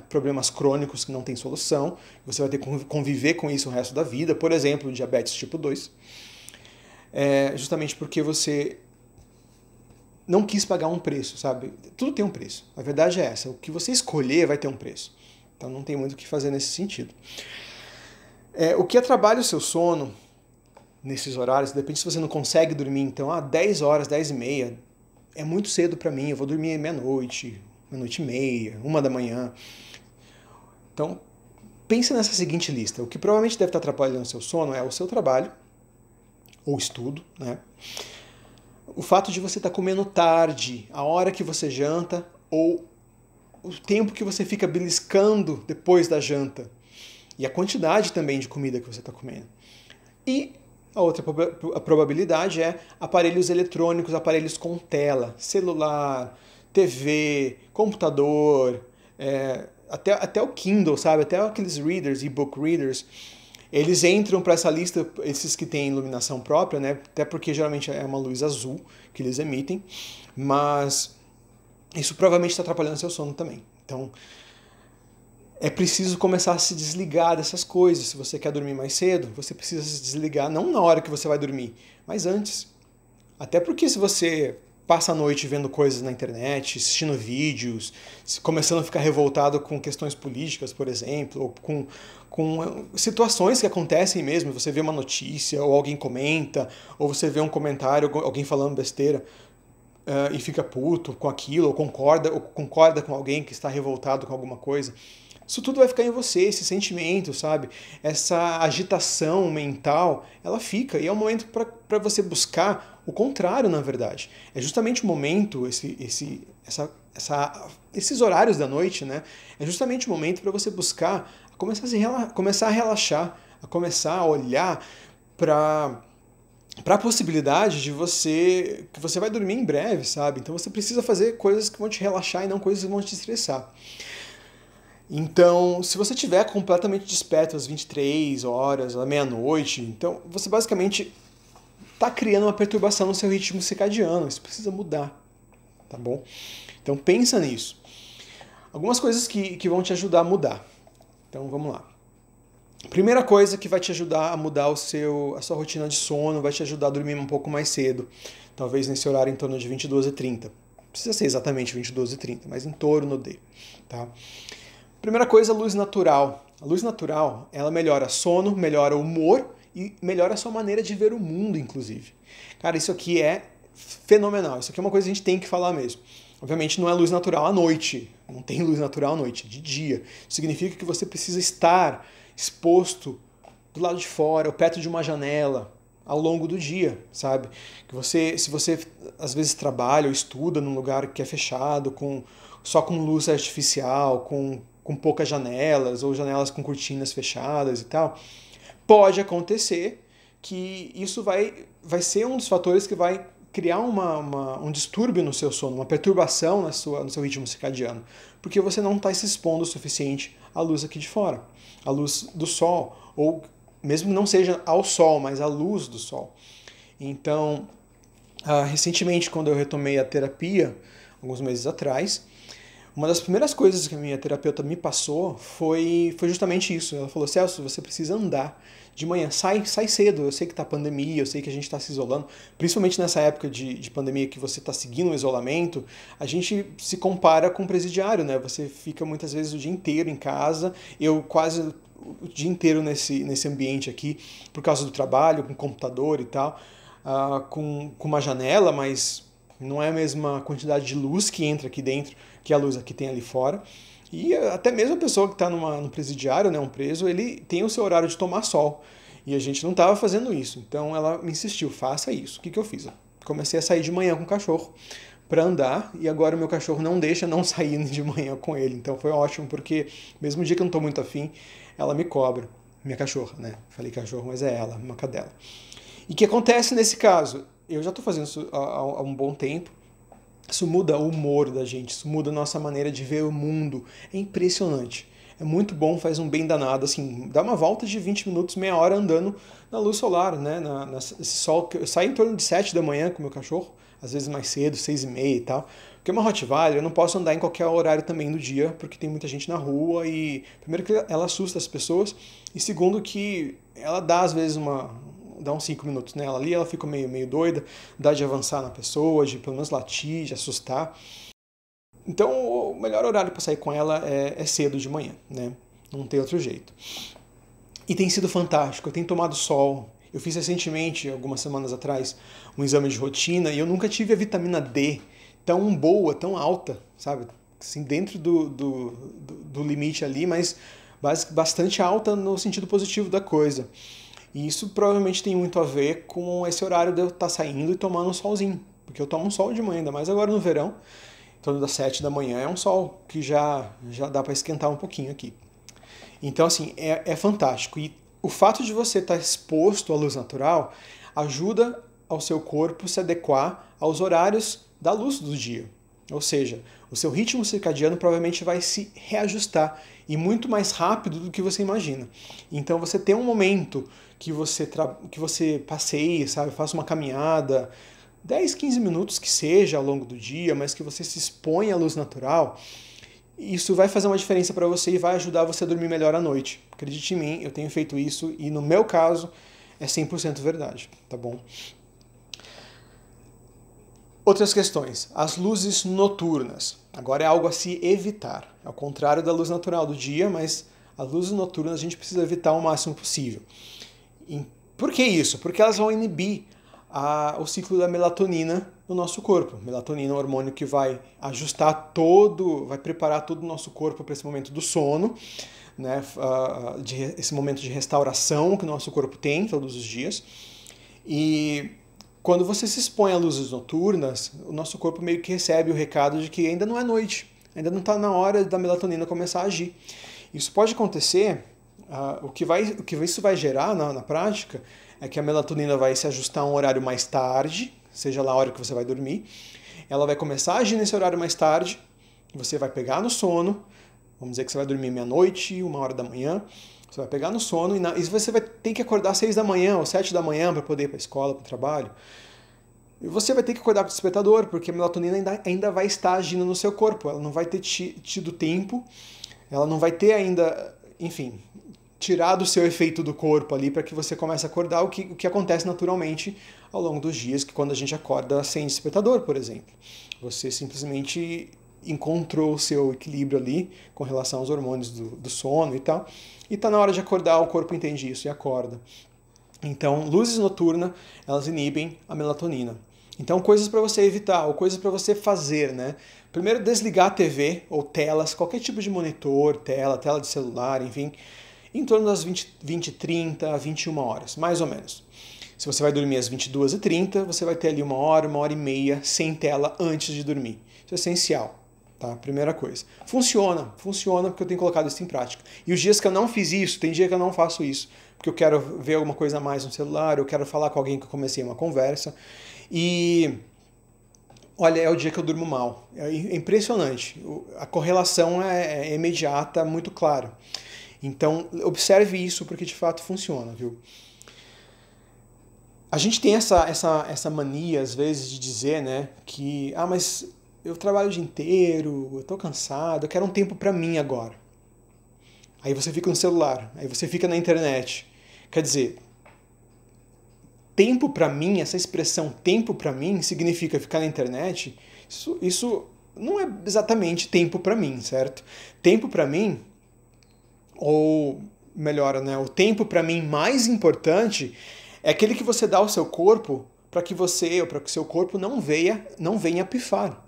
problemas crônicos que não têm solução. Você vai ter que conviver com isso o resto da vida, por exemplo, diabetes tipo 2, justamente porque você não quis pagar um preço, sabe? Tudo tem um preço. A verdade é essa. O que você escolher vai ter um preço. Então não tem muito o que fazer nesse sentido. O que atrapalha o seu sono nesses horários, depende se você não consegue dormir, então 10 horas, 10h30, é muito cedo para mim, eu vou dormir meia-noite, meia-noite e meia, 1 da manhã. Então, pensa nessa seguinte lista. O que provavelmente deve estar atrapalhando o seu sono é o seu trabalho, ou estudo, o fato de você estar comendo tarde, a hora que você janta, ou o tempo que você fica beliscando depois da janta, e a quantidade também de comida que você está comendo. E a outra probabilidade é aparelhos eletrônicos, aparelhos com tela, celular, TV, computador, até o Kindle, sabe? Até aqueles readers, e-book readers, eles entram para essa lista, esses que têm iluminação própria, até porque geralmente é uma luz azul que eles emitem, mas isso provavelmente está atrapalhando seu sono também. Então, é preciso começar a se desligar dessas coisas. Se você quer dormir mais cedo, você precisa se desligar, não na hora que você vai dormir, mas antes. Até porque se você passa a noite vendo coisas na internet, assistindo vídeos, começando a ficar revoltado com questões políticas, por exemplo, ou com situações que acontecem mesmo, você vê uma notícia, ou alguém comenta, ou você vê um comentário, alguém falando besteira, e fica puto com aquilo, ou concorda com alguém que está revoltado com alguma coisa. Isso tudo vai ficar em você, esse sentimento, sabe? Essa agitação mental, ela fica. E é um momento para você buscar o contrário, na verdade. É justamente o momento, esses horários da noite, né? É justamente o momento para você buscar começar a relaxar, a começar a olhar para a possibilidade de que você vai dormir em breve, sabe? Então você precisa fazer coisas que vão te relaxar e não coisas que vão te estressar. Então, se você estiver completamente desperto às 23 horas, à meia-noite, então você basicamente está criando uma perturbação no seu ritmo circadiano. Isso precisa mudar, tá bom? Então pensa nisso. Algumas coisas que vão te ajudar a mudar. Então vamos lá. Primeira coisa que vai te ajudar a mudar a sua rotina de sono, vai te ajudar a dormir um pouco mais cedo. Talvez nesse horário em torno de 22h30. Não precisa ser exatamente 22h30, mas em torno de. Tá? Primeira coisa, luz natural. A luz natural, ela melhora sono, melhora o humor e melhora a sua maneira de ver o mundo, inclusive. Cara, isso aqui é fenomenal. Isso aqui é uma coisa que a gente tem que falar mesmo. Obviamente não é luz natural à noite. Não tem luz natural à noite, é de dia. Isso significa que você precisa estar exposto do lado de fora, ou perto de uma janela, ao longo do dia, sabe? Se você às vezes trabalha ou estuda num lugar que é fechado, só com luz artificial, com poucas janelas, ou janelas com cortinas fechadas e tal, pode acontecer que isso vai ser um dos fatores que vai criar um distúrbio no seu sono, uma perturbação no seu ritmo circadiano, porque você não está se expondo o suficiente à luz aqui de fora, à luz do sol, ou mesmo que não seja ao sol, mas à luz do sol. Então, recentemente, quando eu retomei a terapia, alguns meses atrás, uma das primeiras coisas que a minha terapeuta me passou foi justamente isso. Ela falou, Celso, você precisa andar de manhã, sai cedo. Eu sei que tá pandemia, eu sei que a gente está se isolando, principalmente nessa época de pandemia que você está seguindo o isolamento, a gente se compara com o presidiário, né? Você fica muitas vezes o dia inteiro em casa, eu quase o dia inteiro nesse ambiente aqui, por causa do trabalho, com computador e tal, com uma janela, mas não é a mesma quantidade de luz que entra aqui dentro que a luz que tem ali fora. E até mesmo a pessoa que está no presidiário, né, um preso, ele tem o seu horário de tomar sol. E a gente não estava fazendo isso. Então ela me insistiu, faça isso. O que eu fiz? Eu comecei a sair de manhã com o cachorro para andar, e agora o meu cachorro não deixa não sair de manhã com ele. Então foi ótimo, porque mesmo dia que eu não estou muito afim, ela me cobra. Minha cachorra, né? Falei cachorro, mas é ela, uma cadela. E o que acontece nesse caso? Eu já estou fazendo isso há um bom tempo. Isso muda o humor da gente, isso muda a nossa maneira de ver o mundo. É impressionante. É muito bom, faz um bem danado, assim, dá uma volta de 20 minutos, meia hora andando na luz solar, né? Esse sol, eu saio em torno de 7 da manhã com o meu cachorro, às vezes mais cedo, 6h30 e tal. Porque é uma Rottweiler, eu não posso andar em qualquer horário também do dia, porque tem muita gente na rua e, primeiro, que ela assusta as pessoas, e segundo, que ela dá, às vezes, dá uns 5 minutos nela ali, ela fica meio doida, dá de avançar na pessoa, de pelo menos latir, de assustar. Então, o melhor horário para sair com ela é cedo de manhã, né? Não tem outro jeito. E tem sido fantástico, eu tenho tomado sol. Eu fiz recentemente, algumas semanas atrás, um exame de rotina e eu nunca tive a vitamina D tão boa, tão alta, sabe? Assim, dentro do limite ali, mas bastante alta no sentido positivo da coisa. E isso provavelmente tem muito a ver com esse horário de eu estar saindo e tomando um solzinho. Porque eu tomo um sol de manhã, ainda mais agora no verão. Em torno das 7 da manhã é um sol que já dá para esquentar um pouquinho aqui. Então, assim, é fantástico. E o fato de você estar exposto à luz natural ajuda ao seu corpo se adequar aos horários da luz do dia. Ou seja, o seu ritmo circadiano provavelmente vai se reajustar e muito mais rápido do que você imagina. Então você tem um momento que você passeie, sabe, faça uma caminhada, 10, 15 minutos que seja ao longo do dia, mas que você se expõe à luz natural, isso vai fazer uma diferença para você e vai ajudar você a dormir melhor à noite. Acredite em mim, eu tenho feito isso e no meu caso é 100% verdade, tá bom? Outras questões. As luzes noturnas. Agora é algo a se evitar. Ao contrário da luz natural do dia, mas as luzes noturnas a gente precisa evitar o máximo possível. E por que isso? Porque elas vão inibir o ciclo da melatonina no nosso corpo. Melatonina é um hormônio que vai ajustar vai preparar todo o nosso corpo para esse momento do sono, né? Esse momento de restauração que o nosso corpo tem todos os dias. E quando você se expõe a luzes noturnas, o nosso corpo meio que recebe o recado de que ainda não é noite, ainda não está na hora da melatonina começar a agir. Isso pode acontecer, o que isso vai gerar na prática é que a melatonina vai se ajustar a um horário mais tarde, seja lá a hora que você vai dormir, ela vai começar a agir nesse horário mais tarde, você vai pegar no sono, vamos dizer que você vai dormir meia-noite, 1h da manhã, você vai pegar no sono e você vai ter que acordar às 6 da manhã ou 7 da manhã para poder ir para a escola, para o trabalho. E você vai ter que acordar com o despertador, porque a melatonina ainda vai estar agindo no seu corpo. Ela não vai ter tido tempo, ela não vai ter ainda, enfim, tirado o seu efeito do corpo ali para que você comece a acordar, o que acontece naturalmente ao longo dos dias, que quando a gente acorda sem despertador, por exemplo. Você simplesmente encontrou o seu equilíbrio ali com relação aos hormônios do sono e tal, e está na hora de acordar, o corpo entende isso e acorda. Então, luzes noturnas, elas inibem a melatonina. Então, coisas para você evitar, ou coisas para você fazer, né? Primeiro, desligar a TV ou telas, qualquer tipo de monitor, tela de celular, enfim, em torno das 20, 30, 21 horas, mais ou menos. Se você vai dormir às 22h30, você vai ter ali 1 hora e meia sem tela antes de dormir. Isso é essencial. Tá? Primeira coisa. Funciona porque eu tenho colocado isso em prática. E os dias que eu não fiz isso, tem dia que eu não faço isso, porque eu quero ver alguma coisa a mais no celular, eu quero falar com alguém que eu comecei uma conversa, e olha, é o dia que eu durmo mal. É impressionante. A correlação é imediata, muito clara. Então, observe isso, porque de fato funciona, viu? A gente tem essa mania, às vezes, de dizer, né, que, mas eu trabalho o dia inteiro, eu tô cansado, eu quero um tempo para mim agora. Aí você fica no celular, aí você fica na internet. Quer dizer, tempo para mim, essa expressão tempo para mim, significa ficar na internet, isso não é exatamente tempo para mim, certo? Tempo para mim, ou melhor, né, o tempo para mim mais importante é aquele que você dá ao seu corpo para que o seu corpo não venha pifar.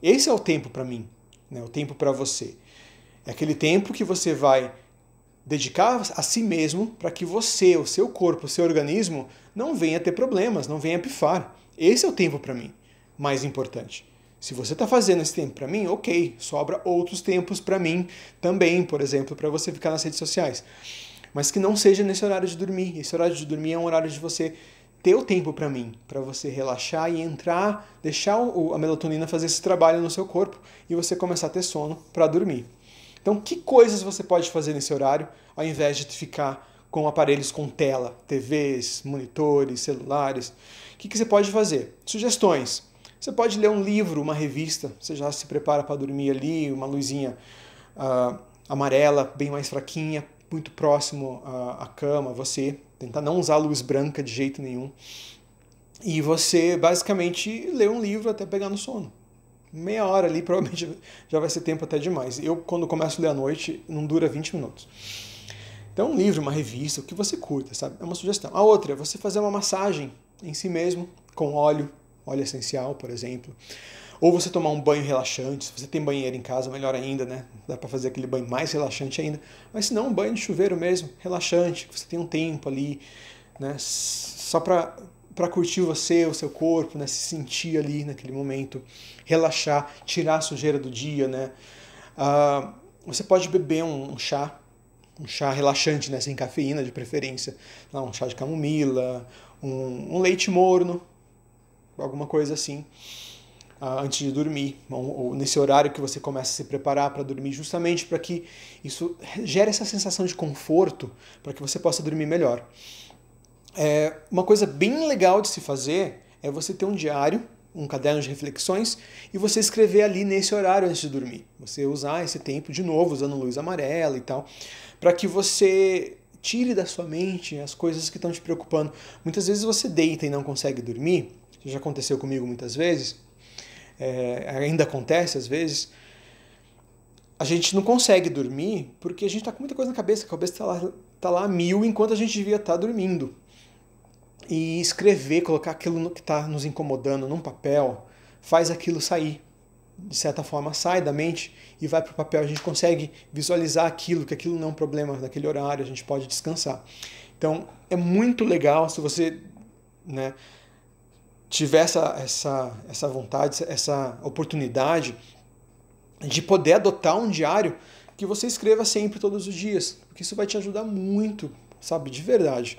Esse é o tempo para mim, né? O tempo para você. É aquele tempo que você vai dedicar a si mesmo para que você, o seu corpo, o seu organismo não venha ter problemas, não venha pifar. Esse é o tempo para mim mais importante. Se você está fazendo esse tempo para mim, ok, sobra outros tempos para mim também, por exemplo, para você ficar nas redes sociais. Mas que não seja nesse horário de dormir. Esse horário de dormir é um horário de você ter o tempo para mim, para você relaxar e entrar, deixar a melatonina fazer esse trabalho no seu corpo e você começar a ter sono para dormir. Então, que coisas você pode fazer nesse horário, ao invés de ficar com aparelhos com tela, TVs, monitores, celulares? O que você pode fazer? Sugestões. Você pode ler um livro, uma revista, você já se prepara para dormir ali, uma luzinha amarela, bem mais fraquinha, muito próximo à cama, você tentar não usar luz branca de jeito nenhum. E você basicamente lê um livro até pegar no sono. Meia hora ali, provavelmente já vai ser tempo até demais. Eu, quando começo a ler à noite, não dura 20 minutos. Então, um livro, uma revista, o que você curta, sabe? É uma sugestão. A outra é você fazer uma massagem em si mesmo, com óleo essencial, por exemplo. Ou você tomar um banho relaxante. Se você tem banheiro em casa, melhor ainda, né? Dá para fazer aquele banho mais relaxante ainda. Mas se não, um banho de chuveiro mesmo, relaxante, que você tem um tempo ali, né? Só para curtir você, o seu corpo, né? Se sentir ali naquele momento, relaxar, tirar a sujeira do dia, né? Você pode beber um chá relaxante, né? Sem cafeína de preferência. Um chá de camomila, um leite morno, alguma coisa assim. Antes de dormir, ou nesse horário que você começa a se preparar para dormir, justamente para que isso gere essa sensação de conforto, para que você possa dormir melhor. Uma coisa bem legal de se fazer é você ter um diário, um caderno de reflexões, e você escrever ali nesse horário antes de dormir. Você usar esse tempo de novo, usando luz amarela e tal, para que você tire da sua mente as coisas que estão te preocupando. Muitas vezes você deita e não consegue dormir, isso já aconteceu comigo muitas vezes, ainda acontece às vezes, a gente não consegue dormir porque a gente está com muita coisa na cabeça, a cabeça está lá a mil enquanto a gente devia estar dormindo. E escrever, colocar aquilo que está nos incomodando num papel, faz aquilo sair. De certa forma, sai da mente e vai para o papel. A gente consegue visualizar aquilo, que aquilo não é um problema naquele horário, a gente pode descansar. Então, é muito legal se você, né, tiver essa vontade, essa oportunidade de poder adotar um diário que você escreva sempre, todos os dias, porque isso vai te ajudar muito, sabe, de verdade.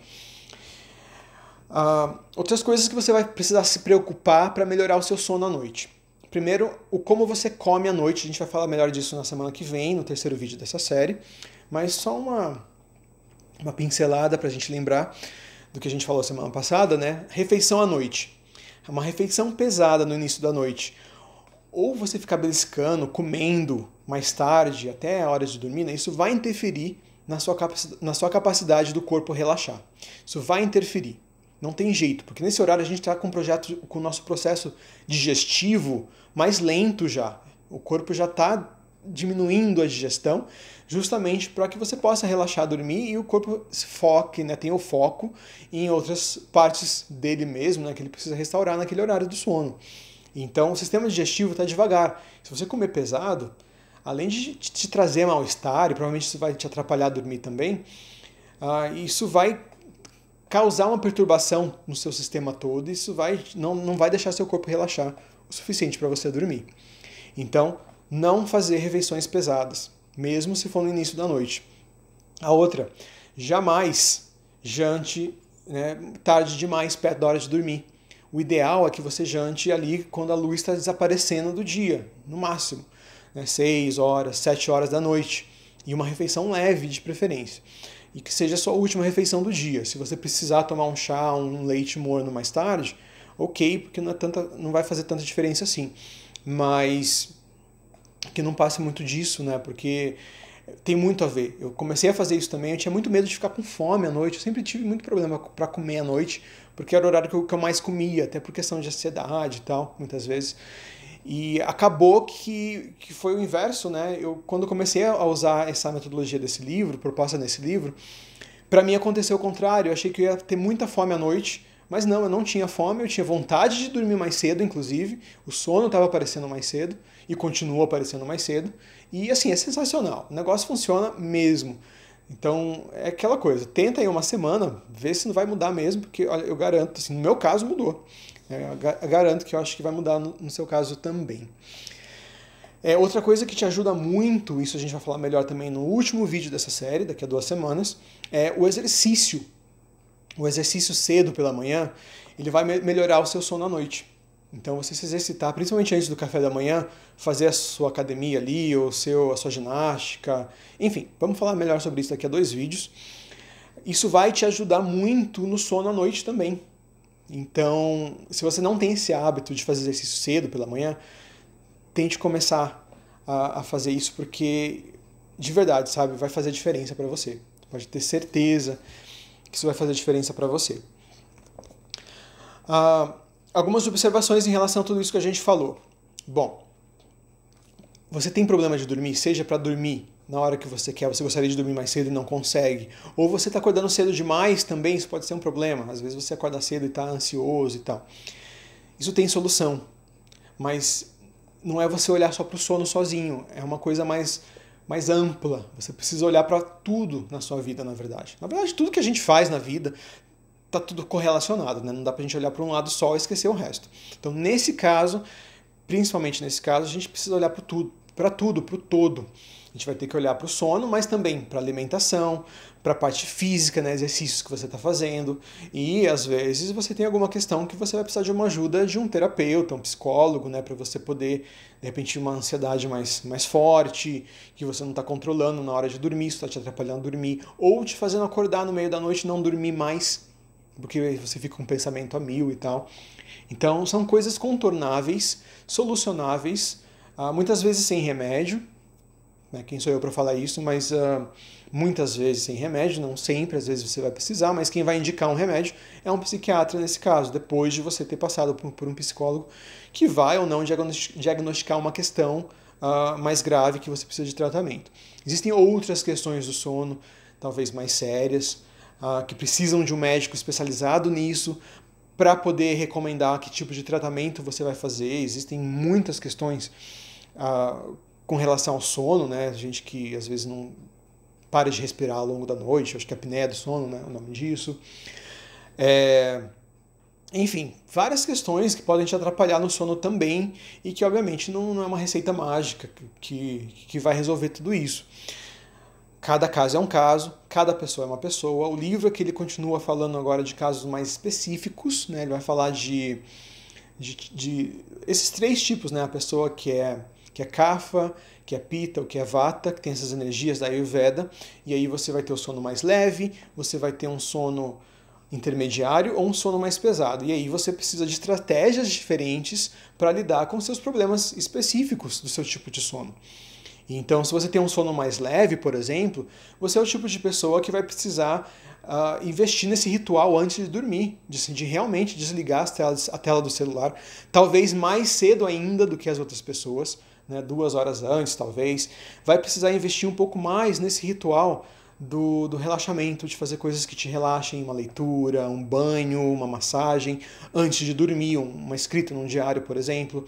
Outras coisas que você vai precisar se preocupar para melhorar o seu sono à noite. Primeiro, o como você come à noite. A gente vai falar melhor disso na semana que vem, no terceiro vídeo dessa série. Mas só uma pincelada para a gente lembrar do que a gente falou semana passada, né? Refeição à noite. Uma refeição pesada no início da noite. Ou você ficar beliscando, comendo mais tarde, até a hora de dormir, né? Isso vai interferir na sua capacidade do corpo relaxar. Isso vai interferir. Não tem jeito, porque nesse horário a gente está com o nosso processo digestivo mais lento já. O corpo já está diminuindo a digestão, justamente para que você possa relaxar, dormir e o corpo se foque, né, tenha o foco em outras partes dele mesmo, né, que ele precisa restaurar naquele horário do sono. Então o sistema digestivo está devagar. Se você comer pesado, além de te trazer mal-estar, e provavelmente isso vai te atrapalhar a dormir também, isso vai causar uma perturbação no seu sistema todo, e isso não vai deixar seu corpo relaxar o suficiente para você dormir. Então, não fazer refeições pesadas, mesmo se for no início da noite. A outra, jamais jante, né, tarde demais, perto da hora de dormir. O ideal é que você jante ali quando a luz está desaparecendo do dia, no máximo, né, 6 horas, 7 horas da noite, e uma refeição leve de preferência. E que seja a sua última refeição do dia. Se você precisar tomar um chá, um leite morno mais tarde, ok, porque não vai fazer tanta diferença assim. Mas que não passe muito disso, né? Porque tem muito a ver. Eu comecei a fazer isso também, eu tinha muito medo de ficar com fome à noite. Eu sempre tive muito problema para comer à noite, porque era o horário que eu mais comia, até por questão de ansiedade e tal, muitas vezes. E acabou que foi o inverso, né? Quando comecei a usar essa metodologia desse livro, proposta nesse livro, para mim aconteceu o contrário. Eu achei que eu ia ter muita fome à noite, mas não, eu não tinha fome, eu tinha vontade de dormir mais cedo, inclusive. O sono estava aparecendo mais cedo e continua aparecendo mais cedo. E assim, é sensacional. O negócio funciona mesmo. Então, é aquela coisa. Tenta aí uma semana, vê se não vai mudar mesmo, porque olha, eu garanto, assim, no meu caso mudou. Eu garanto que eu acho que vai mudar no seu caso também. Outra coisa que te ajuda muito, isso a gente vai falar melhor também no último vídeo dessa série, daqui a 2 semanas, é o exercício. O exercício cedo pela manhã, ele vai melhorar o seu sono à noite. Então você se exercitar, principalmente antes do café da manhã, fazer a sua academia ali, a sua ginástica, enfim, vamos falar melhor sobre isso daqui a 2 vídeos. Isso vai te ajudar muito no sono à noite também. Então, se você não tem esse hábito de fazer exercício cedo pela manhã, tente começar a fazer isso, porque de verdade, sabe, vai fazer diferença para você. Pode ter certeza que isso vai fazer diferença para você. Algumas observações em relação a tudo isso que a gente falou. Bom, você tem problema de dormir, seja para dormir na hora que você quer, você gostaria de dormir mais cedo e não consegue, ou você está acordando cedo demais também, isso pode ser um problema. Às vezes você acorda cedo e está ansioso e tal. Isso tem solução, mas não é você olhar só para o sono sozinho, é uma coisa mais ampla. Você precisa olhar para tudo na sua vida, na verdade. Na verdade, tudo que a gente faz na vida está tudo correlacionado, né? Não dá para a gente olhar para um lado só e esquecer o resto. Então, nesse caso, principalmente nesse caso, a gente precisa olhar para tudo, para o todo. A gente vai ter que olhar para o sono, mas também para a alimentação, para a parte física, né, exercícios que você está fazendo. E, às vezes, você tem alguma questão que você vai precisar de uma ajuda de um terapeuta, um psicólogo, né, para você poder, de repente, uma ansiedade mais forte, que você não está controlando na hora de dormir, isso está te atrapalhando a dormir, ou te fazendo acordar no meio da noite e não dormir mais, porque você fica com um pensamento a mil e tal. Então, são coisas contornáveis, solucionáveis, muitas vezes sem remédio. Quem sou eu para falar isso, mas muitas vezes sem remédio, não sempre, às vezes você vai precisar, mas quem vai indicar um remédio é um psiquiatra nesse caso, depois de você ter passado por um psicólogo que vai ou não diagnosticar uma questão mais grave que você precisa de tratamento. Existem outras questões do sono, talvez mais sérias, que precisam de um médico especializado nisso para poder recomendar que tipo de tratamento você vai fazer. Existem muitas questões com relação ao sono, né? Gente que às vezes não para de respirar ao longo da noite, acho que é apneia do sono, né? O nome disso. Enfim, várias questões que podem te atrapalhar no sono também e que, obviamente, não é uma receita mágica que vai resolver tudo isso. Cada caso é um caso, cada pessoa é uma pessoa. O livro é que ele continua falando agora de casos mais específicos, né? Ele vai falar de esses 3 tipos, né? A pessoa que é Kapha, que é Pitta, que é Vata, que tem essas energias da Ayurveda, e aí você vai ter o sono mais leve, você vai ter um sono intermediário ou um sono mais pesado. E aí você precisa de estratégias diferentes para lidar com seus problemas específicos do seu tipo de sono. Então, se você tem um sono mais leve, por exemplo, você é o tipo de pessoa que vai precisar investir nesse ritual antes de dormir, de realmente desligar a tela do celular, talvez mais cedo ainda do que as outras pessoas, né, 2 horas antes, talvez. Vai precisar investir um pouco mais nesse ritual do relaxamento, de fazer coisas que te relaxem, uma leitura, um banho, uma massagem, antes de dormir, uma escrita num diário, por exemplo.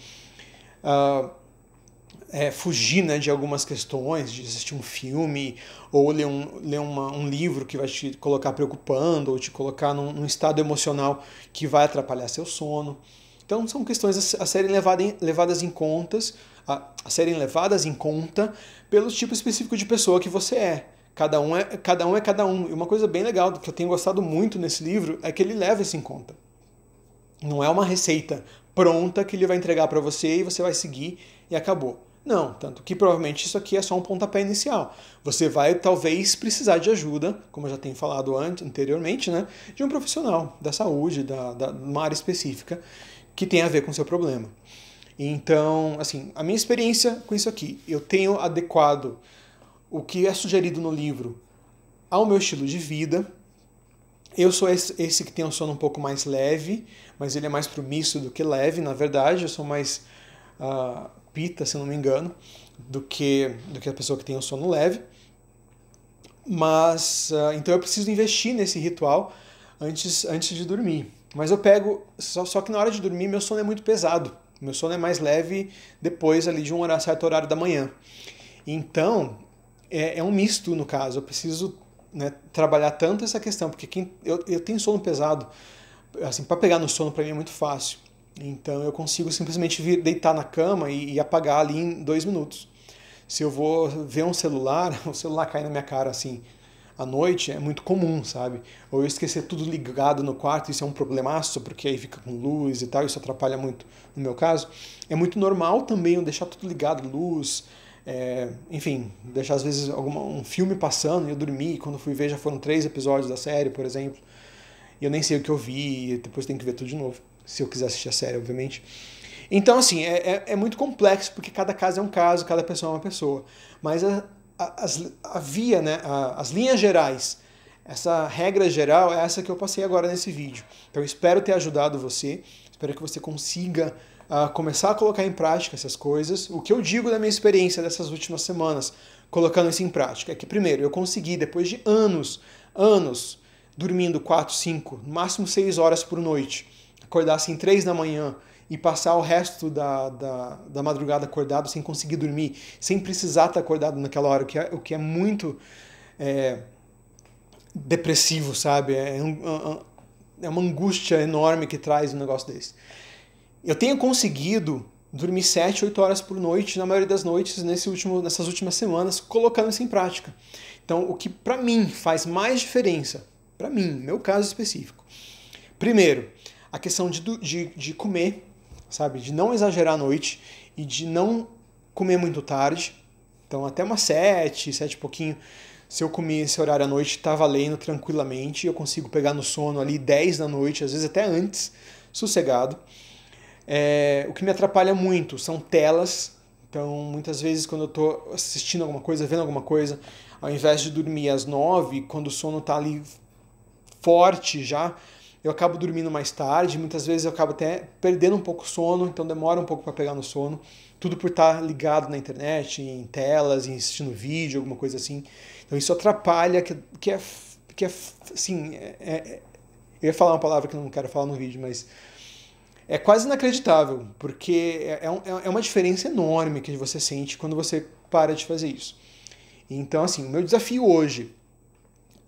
Fugir, né, de algumas questões, de assistir um filme, ou ler um livro que vai te colocar preocupando, ou te colocar num estado emocional que vai atrapalhar seu sono. Então são questões a serem levadas em conta pelo tipo específico de pessoa que você é. Cada um é cada um. E uma coisa bem legal que eu tenho gostado muito nesse livro é que ele leva isso em conta. Não é uma receita pronta que ele vai entregar para você e você vai seguir e acabou. Não, tanto que provavelmente isso aqui é só um pontapé inicial. Você vai talvez precisar de ajuda, como eu já tenho falado anteriormente, né, de um profissional da saúde, de uma área específica que tem a ver com o seu problema. Então, assim, a minha experiência com isso aqui, eu tenho adequado o que é sugerido no livro ao meu estilo de vida. Eu sou esse que tem um sono um pouco mais leve, mas ele é mais promíscuo do que leve, na verdade. Eu sou mais Pitta, se eu não me engano, do que a pessoa que tem um sono leve. Mas, então eu preciso investir nesse ritual antes de dormir. Mas eu pego, só que na hora de dormir meu sono é muito pesado. Meu sono é mais leve depois ali de um certo horário da manhã. Então, é um misto no caso. Eu preciso, né, trabalhar tanto essa questão, porque eu tenho sono pesado, assim, para pegar no sono para mim é muito fácil. Então eu consigo simplesmente deitar na cama e apagar ali em 2 minutos. Se eu vou ver um celular, o celular cai na minha cara assim à noite, é muito comum, sabe? Ou eu esquecer tudo ligado no quarto, isso é um problemaço, porque aí fica com luz e tal, isso atrapalha muito no meu caso. É muito normal também eu deixar tudo ligado, luz, enfim, deixar às vezes um filme passando e eu dormir, e quando fui ver já foram 3 episódios da série, por exemplo, e eu nem sei o que eu vi, e depois tenho que ver tudo de novo, se eu quiser assistir a série, obviamente. Então, assim, é muito complexo, porque cada caso é um caso, cada pessoa é uma pessoa. Mas a via, né, as linhas gerais, essa regra geral é essa que eu passei agora nesse vídeo. Então, eu espero ter ajudado você, espero que você consiga começar a colocar em prática essas coisas. O que eu digo da minha experiência dessas últimas semanas, colocando isso em prática, é que, primeiro, eu consegui, depois de anos, dormindo 4, 5, no máximo 6 horas por noite, acordar assim 3 da manhã e passar o resto da madrugada acordado sem conseguir dormir, sem precisar estar acordado naquela hora, o que é muito depressivo, sabe? É uma angústia enorme que traz um negócio desse. Eu tenho conseguido dormir 7, 8 horas por noite, na maioria das noites, nessas últimas semanas, colocando isso em prática. Então, o que para mim faz mais diferença, para mim, meu caso específico, primeiro, a questão de comer, sabe? De não exagerar à noite e de não comer muito tarde. Então, até umas 7 e pouquinho, se eu comer esse horário à noite, tá valendo tranquilamente. Eu consigo pegar no sono ali 10 da noite, às vezes até antes, sossegado. O que me atrapalha muito são telas. Então, muitas vezes, quando eu tô assistindo alguma coisa, vendo alguma coisa, ao invés de dormir às 9, quando o sono tá ali forte já, eu acabo dormindo mais tarde, muitas vezes eu acabo até perdendo um pouco o sono, então demora um pouco para pegar no sono, tudo por estar ligado na internet, em telas, em assistindo vídeo, alguma coisa assim. Então isso atrapalha, assim, eu ia falar uma palavra que eu não quero falar no vídeo, mas é quase inacreditável, porque é uma diferença enorme que você sente quando você para de fazer isso. Então, assim, o meu desafio hoje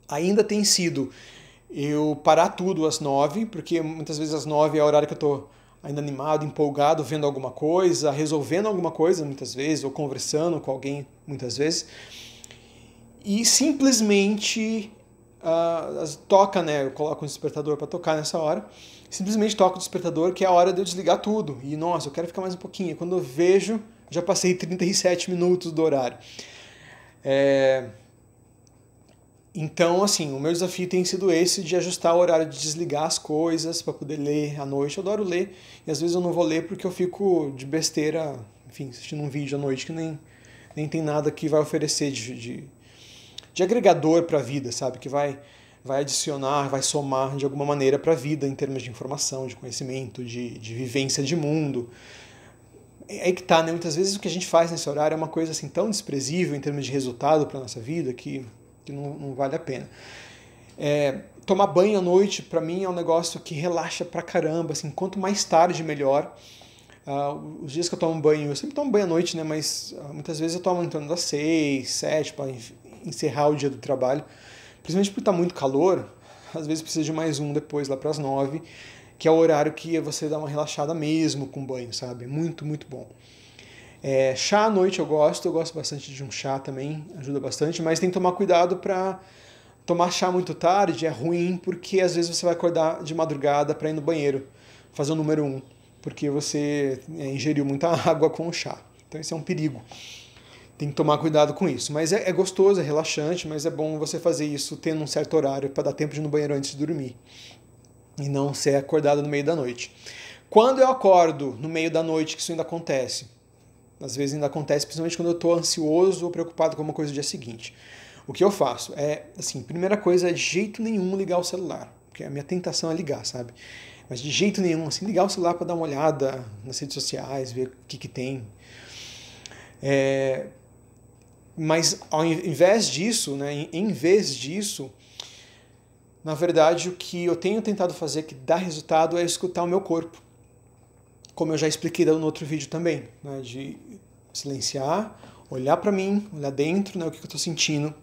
ainda tem sido eu parar tudo às 9, porque muitas vezes às 9 é o horário que eu estou ainda animado, empolgado, vendo alguma coisa, resolvendo alguma coisa muitas vezes, ou conversando com alguém muitas vezes. E simplesmente toca, né? Eu coloco um despertador para tocar nessa hora. Simplesmente toco o despertador, que é a hora de eu desligar tudo. E, nossa, eu quero ficar mais um pouquinho. E quando eu vejo, já passei 37 minutos do horário. Então, assim, o meu desafio tem sido esse de ajustar o horário de desligar as coisas para poder ler à noite. Eu adoro ler e às vezes eu não vou ler porque eu fico de besteira, enfim, assistindo um vídeo à noite que nem tem nada que vai oferecer de agregador para a vida, sabe? Que vai adicionar, vai somar de alguma maneira para a vida em termos de informação, de conhecimento, de vivência de mundo. É aí que tá, né? Muitas vezes o que a gente faz nesse horário é uma coisa assim tão desprezível em termos de resultado para nossa vida que não vale a pena. Tomar banho à noite, para mim, é um negócio que relaxa pra caramba. Assim, quanto mais tarde, melhor. Os dias que eu tomo banho, eu sempre tomo banho à noite, né? Mas muitas vezes eu tomo em torno das 6, 7, para encerrar o dia do trabalho. Principalmente porque tá muito calor, às vezes precisa de mais um depois, lá pras 9, que é o horário que você dá uma relaxada mesmo com banho, sabe? Muito, muito bom. Chá à noite eu gosto bastante de um chá também, ajuda bastante, mas tem que tomar cuidado para tomar chá muito tarde, é ruim, porque às vezes você vai acordar de madrugada para ir no banheiro, fazer o número 1, porque você ingeriu muita água com o chá. Então esse é um perigo. Tem que tomar cuidado com isso. Mas é gostoso, é relaxante, mas é bom você fazer isso tendo um certo horário para dar tempo de ir no banheiro antes de dormir. E não ser acordado no meio da noite. Quando eu acordo no meio da noite, que isso ainda acontece, às vezes ainda acontece, principalmente quando eu estou ansioso ou preocupado com uma coisa do dia seguinte. O que eu faço assim, primeira coisa é de jeito nenhum ligar o celular, porque a minha tentação é ligar, sabe? Mas de jeito nenhum, assim, ligar o celular para dar uma olhada nas redes sociais, ver o que tem. Mas ao invés disso, né, em vez disso, na verdade, o que eu tenho tentado fazer que dá resultado é escutar o meu corpo. Como eu já expliquei no outro vídeo também, né, de silenciar, olhar para mim, olhar dentro, né, o que eu estou sentindo,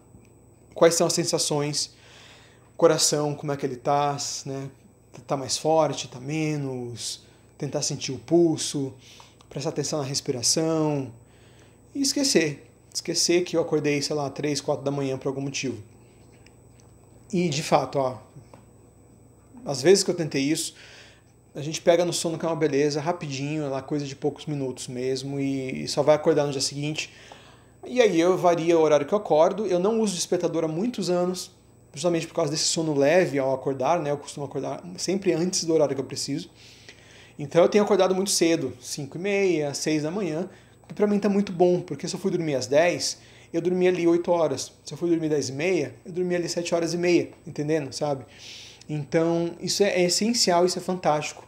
quais são as sensações, coração, como é que ele está, né, tá mais forte, tá menos, tentar sentir o pulso, prestar atenção na respiração e esquecer que eu acordei, sei lá, 3, 4 da manhã por algum motivo. E de fato, às vezes que eu tentei isso, a gente pega no sono que é uma beleza, rapidinho, é lá coisa de poucos minutos mesmo, e só vai acordar no dia seguinte. E aí eu varia o horário que eu acordo. Eu não uso despertador há muitos anos, justamente por causa desse sono leve ao acordar, né? Eu costumo acordar sempre antes do horário que eu preciso. Então eu tenho acordado muito cedo, 5h30, 6 da manhã, que pra mim tá muito bom, porque se eu fui dormir às 10, eu dormi ali 8 horas. Se eu fui dormir 10h30, eu dormi ali 7 horas e meia, entendendo, sabe? Então, isso é essencial, isso é fantástico.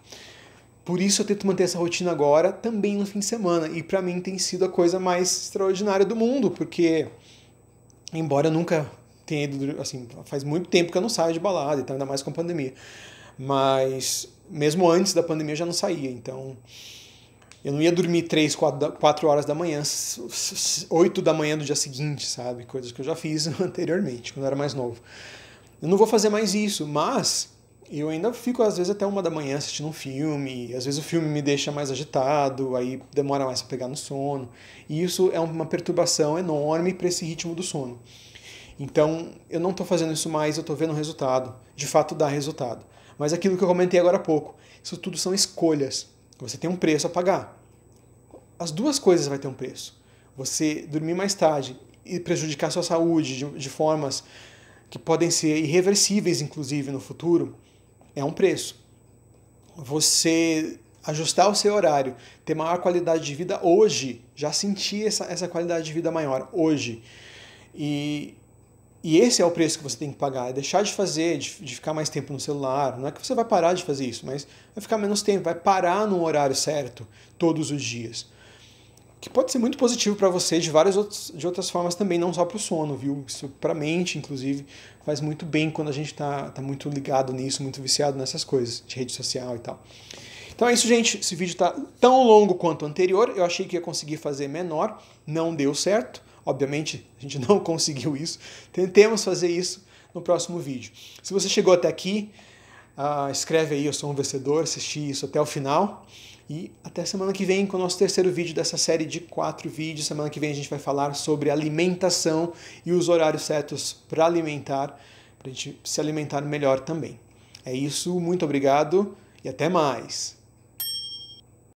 Por isso eu tento manter essa rotina agora, também no fim de semana. E pra mim tem sido a coisa mais extraordinária do mundo, porque, embora eu nunca tenha ido, assim, faz muito tempo que eu não saio de balada, então ainda mais com a pandemia. Mas, mesmo antes da pandemia eu já não saía, então eu não ia dormir 3, 4 horas da manhã, 8 da manhã do dia seguinte, sabe? Coisas que eu já fiz anteriormente, quando eu era mais novo. Eu não vou fazer mais isso, mas eu ainda fico às vezes até 1 da manhã assistindo um filme, às vezes o filme me deixa mais agitado, aí demora mais para pegar no sono, e isso é uma perturbação enorme para esse ritmo do sono. Então, eu não estou fazendo isso mais, eu estou vendo o resultado, de fato dá resultado. Mas aquilo que eu comentei agora há pouco, isso tudo são escolhas, você tem um preço a pagar. As duas coisas vai ter um preço. Você dormir mais tarde e prejudicar a sua saúde de formas que podem ser irreversíveis, inclusive, no futuro, é um preço. Você ajustar o seu horário, ter maior qualidade de vida hoje, já sentir essa qualidade de vida maior hoje. E esse é o preço que você tem que pagar, é deixar de fazer, de ficar mais tempo no celular. Não é que você vai parar de fazer isso, mas vai ficar menos tempo, vai parar no horário certo, todos os dias. Que pode ser muito positivo para você de outras formas também, não só para o sono, viu? Isso para a mente, inclusive, faz muito bem quando a gente tá muito ligado nisso, muito viciado nessas coisas, de rede social e tal. Então é isso, gente. Esse vídeo tá tão longo quanto o anterior. Eu achei que ia conseguir fazer menor, não deu certo. Obviamente, a gente não conseguiu isso. Tentemos fazer isso no próximo vídeo. Se você chegou até aqui, escreve aí, eu sou um vencedor, assisti isso até o final. E até semana que vem com o nosso terceiro vídeo dessa série de 4 vídeos. Semana que vem a gente vai falar sobre alimentação e os horários certos para alimentar, para a gente se alimentar melhor também. É isso, muito obrigado e até mais!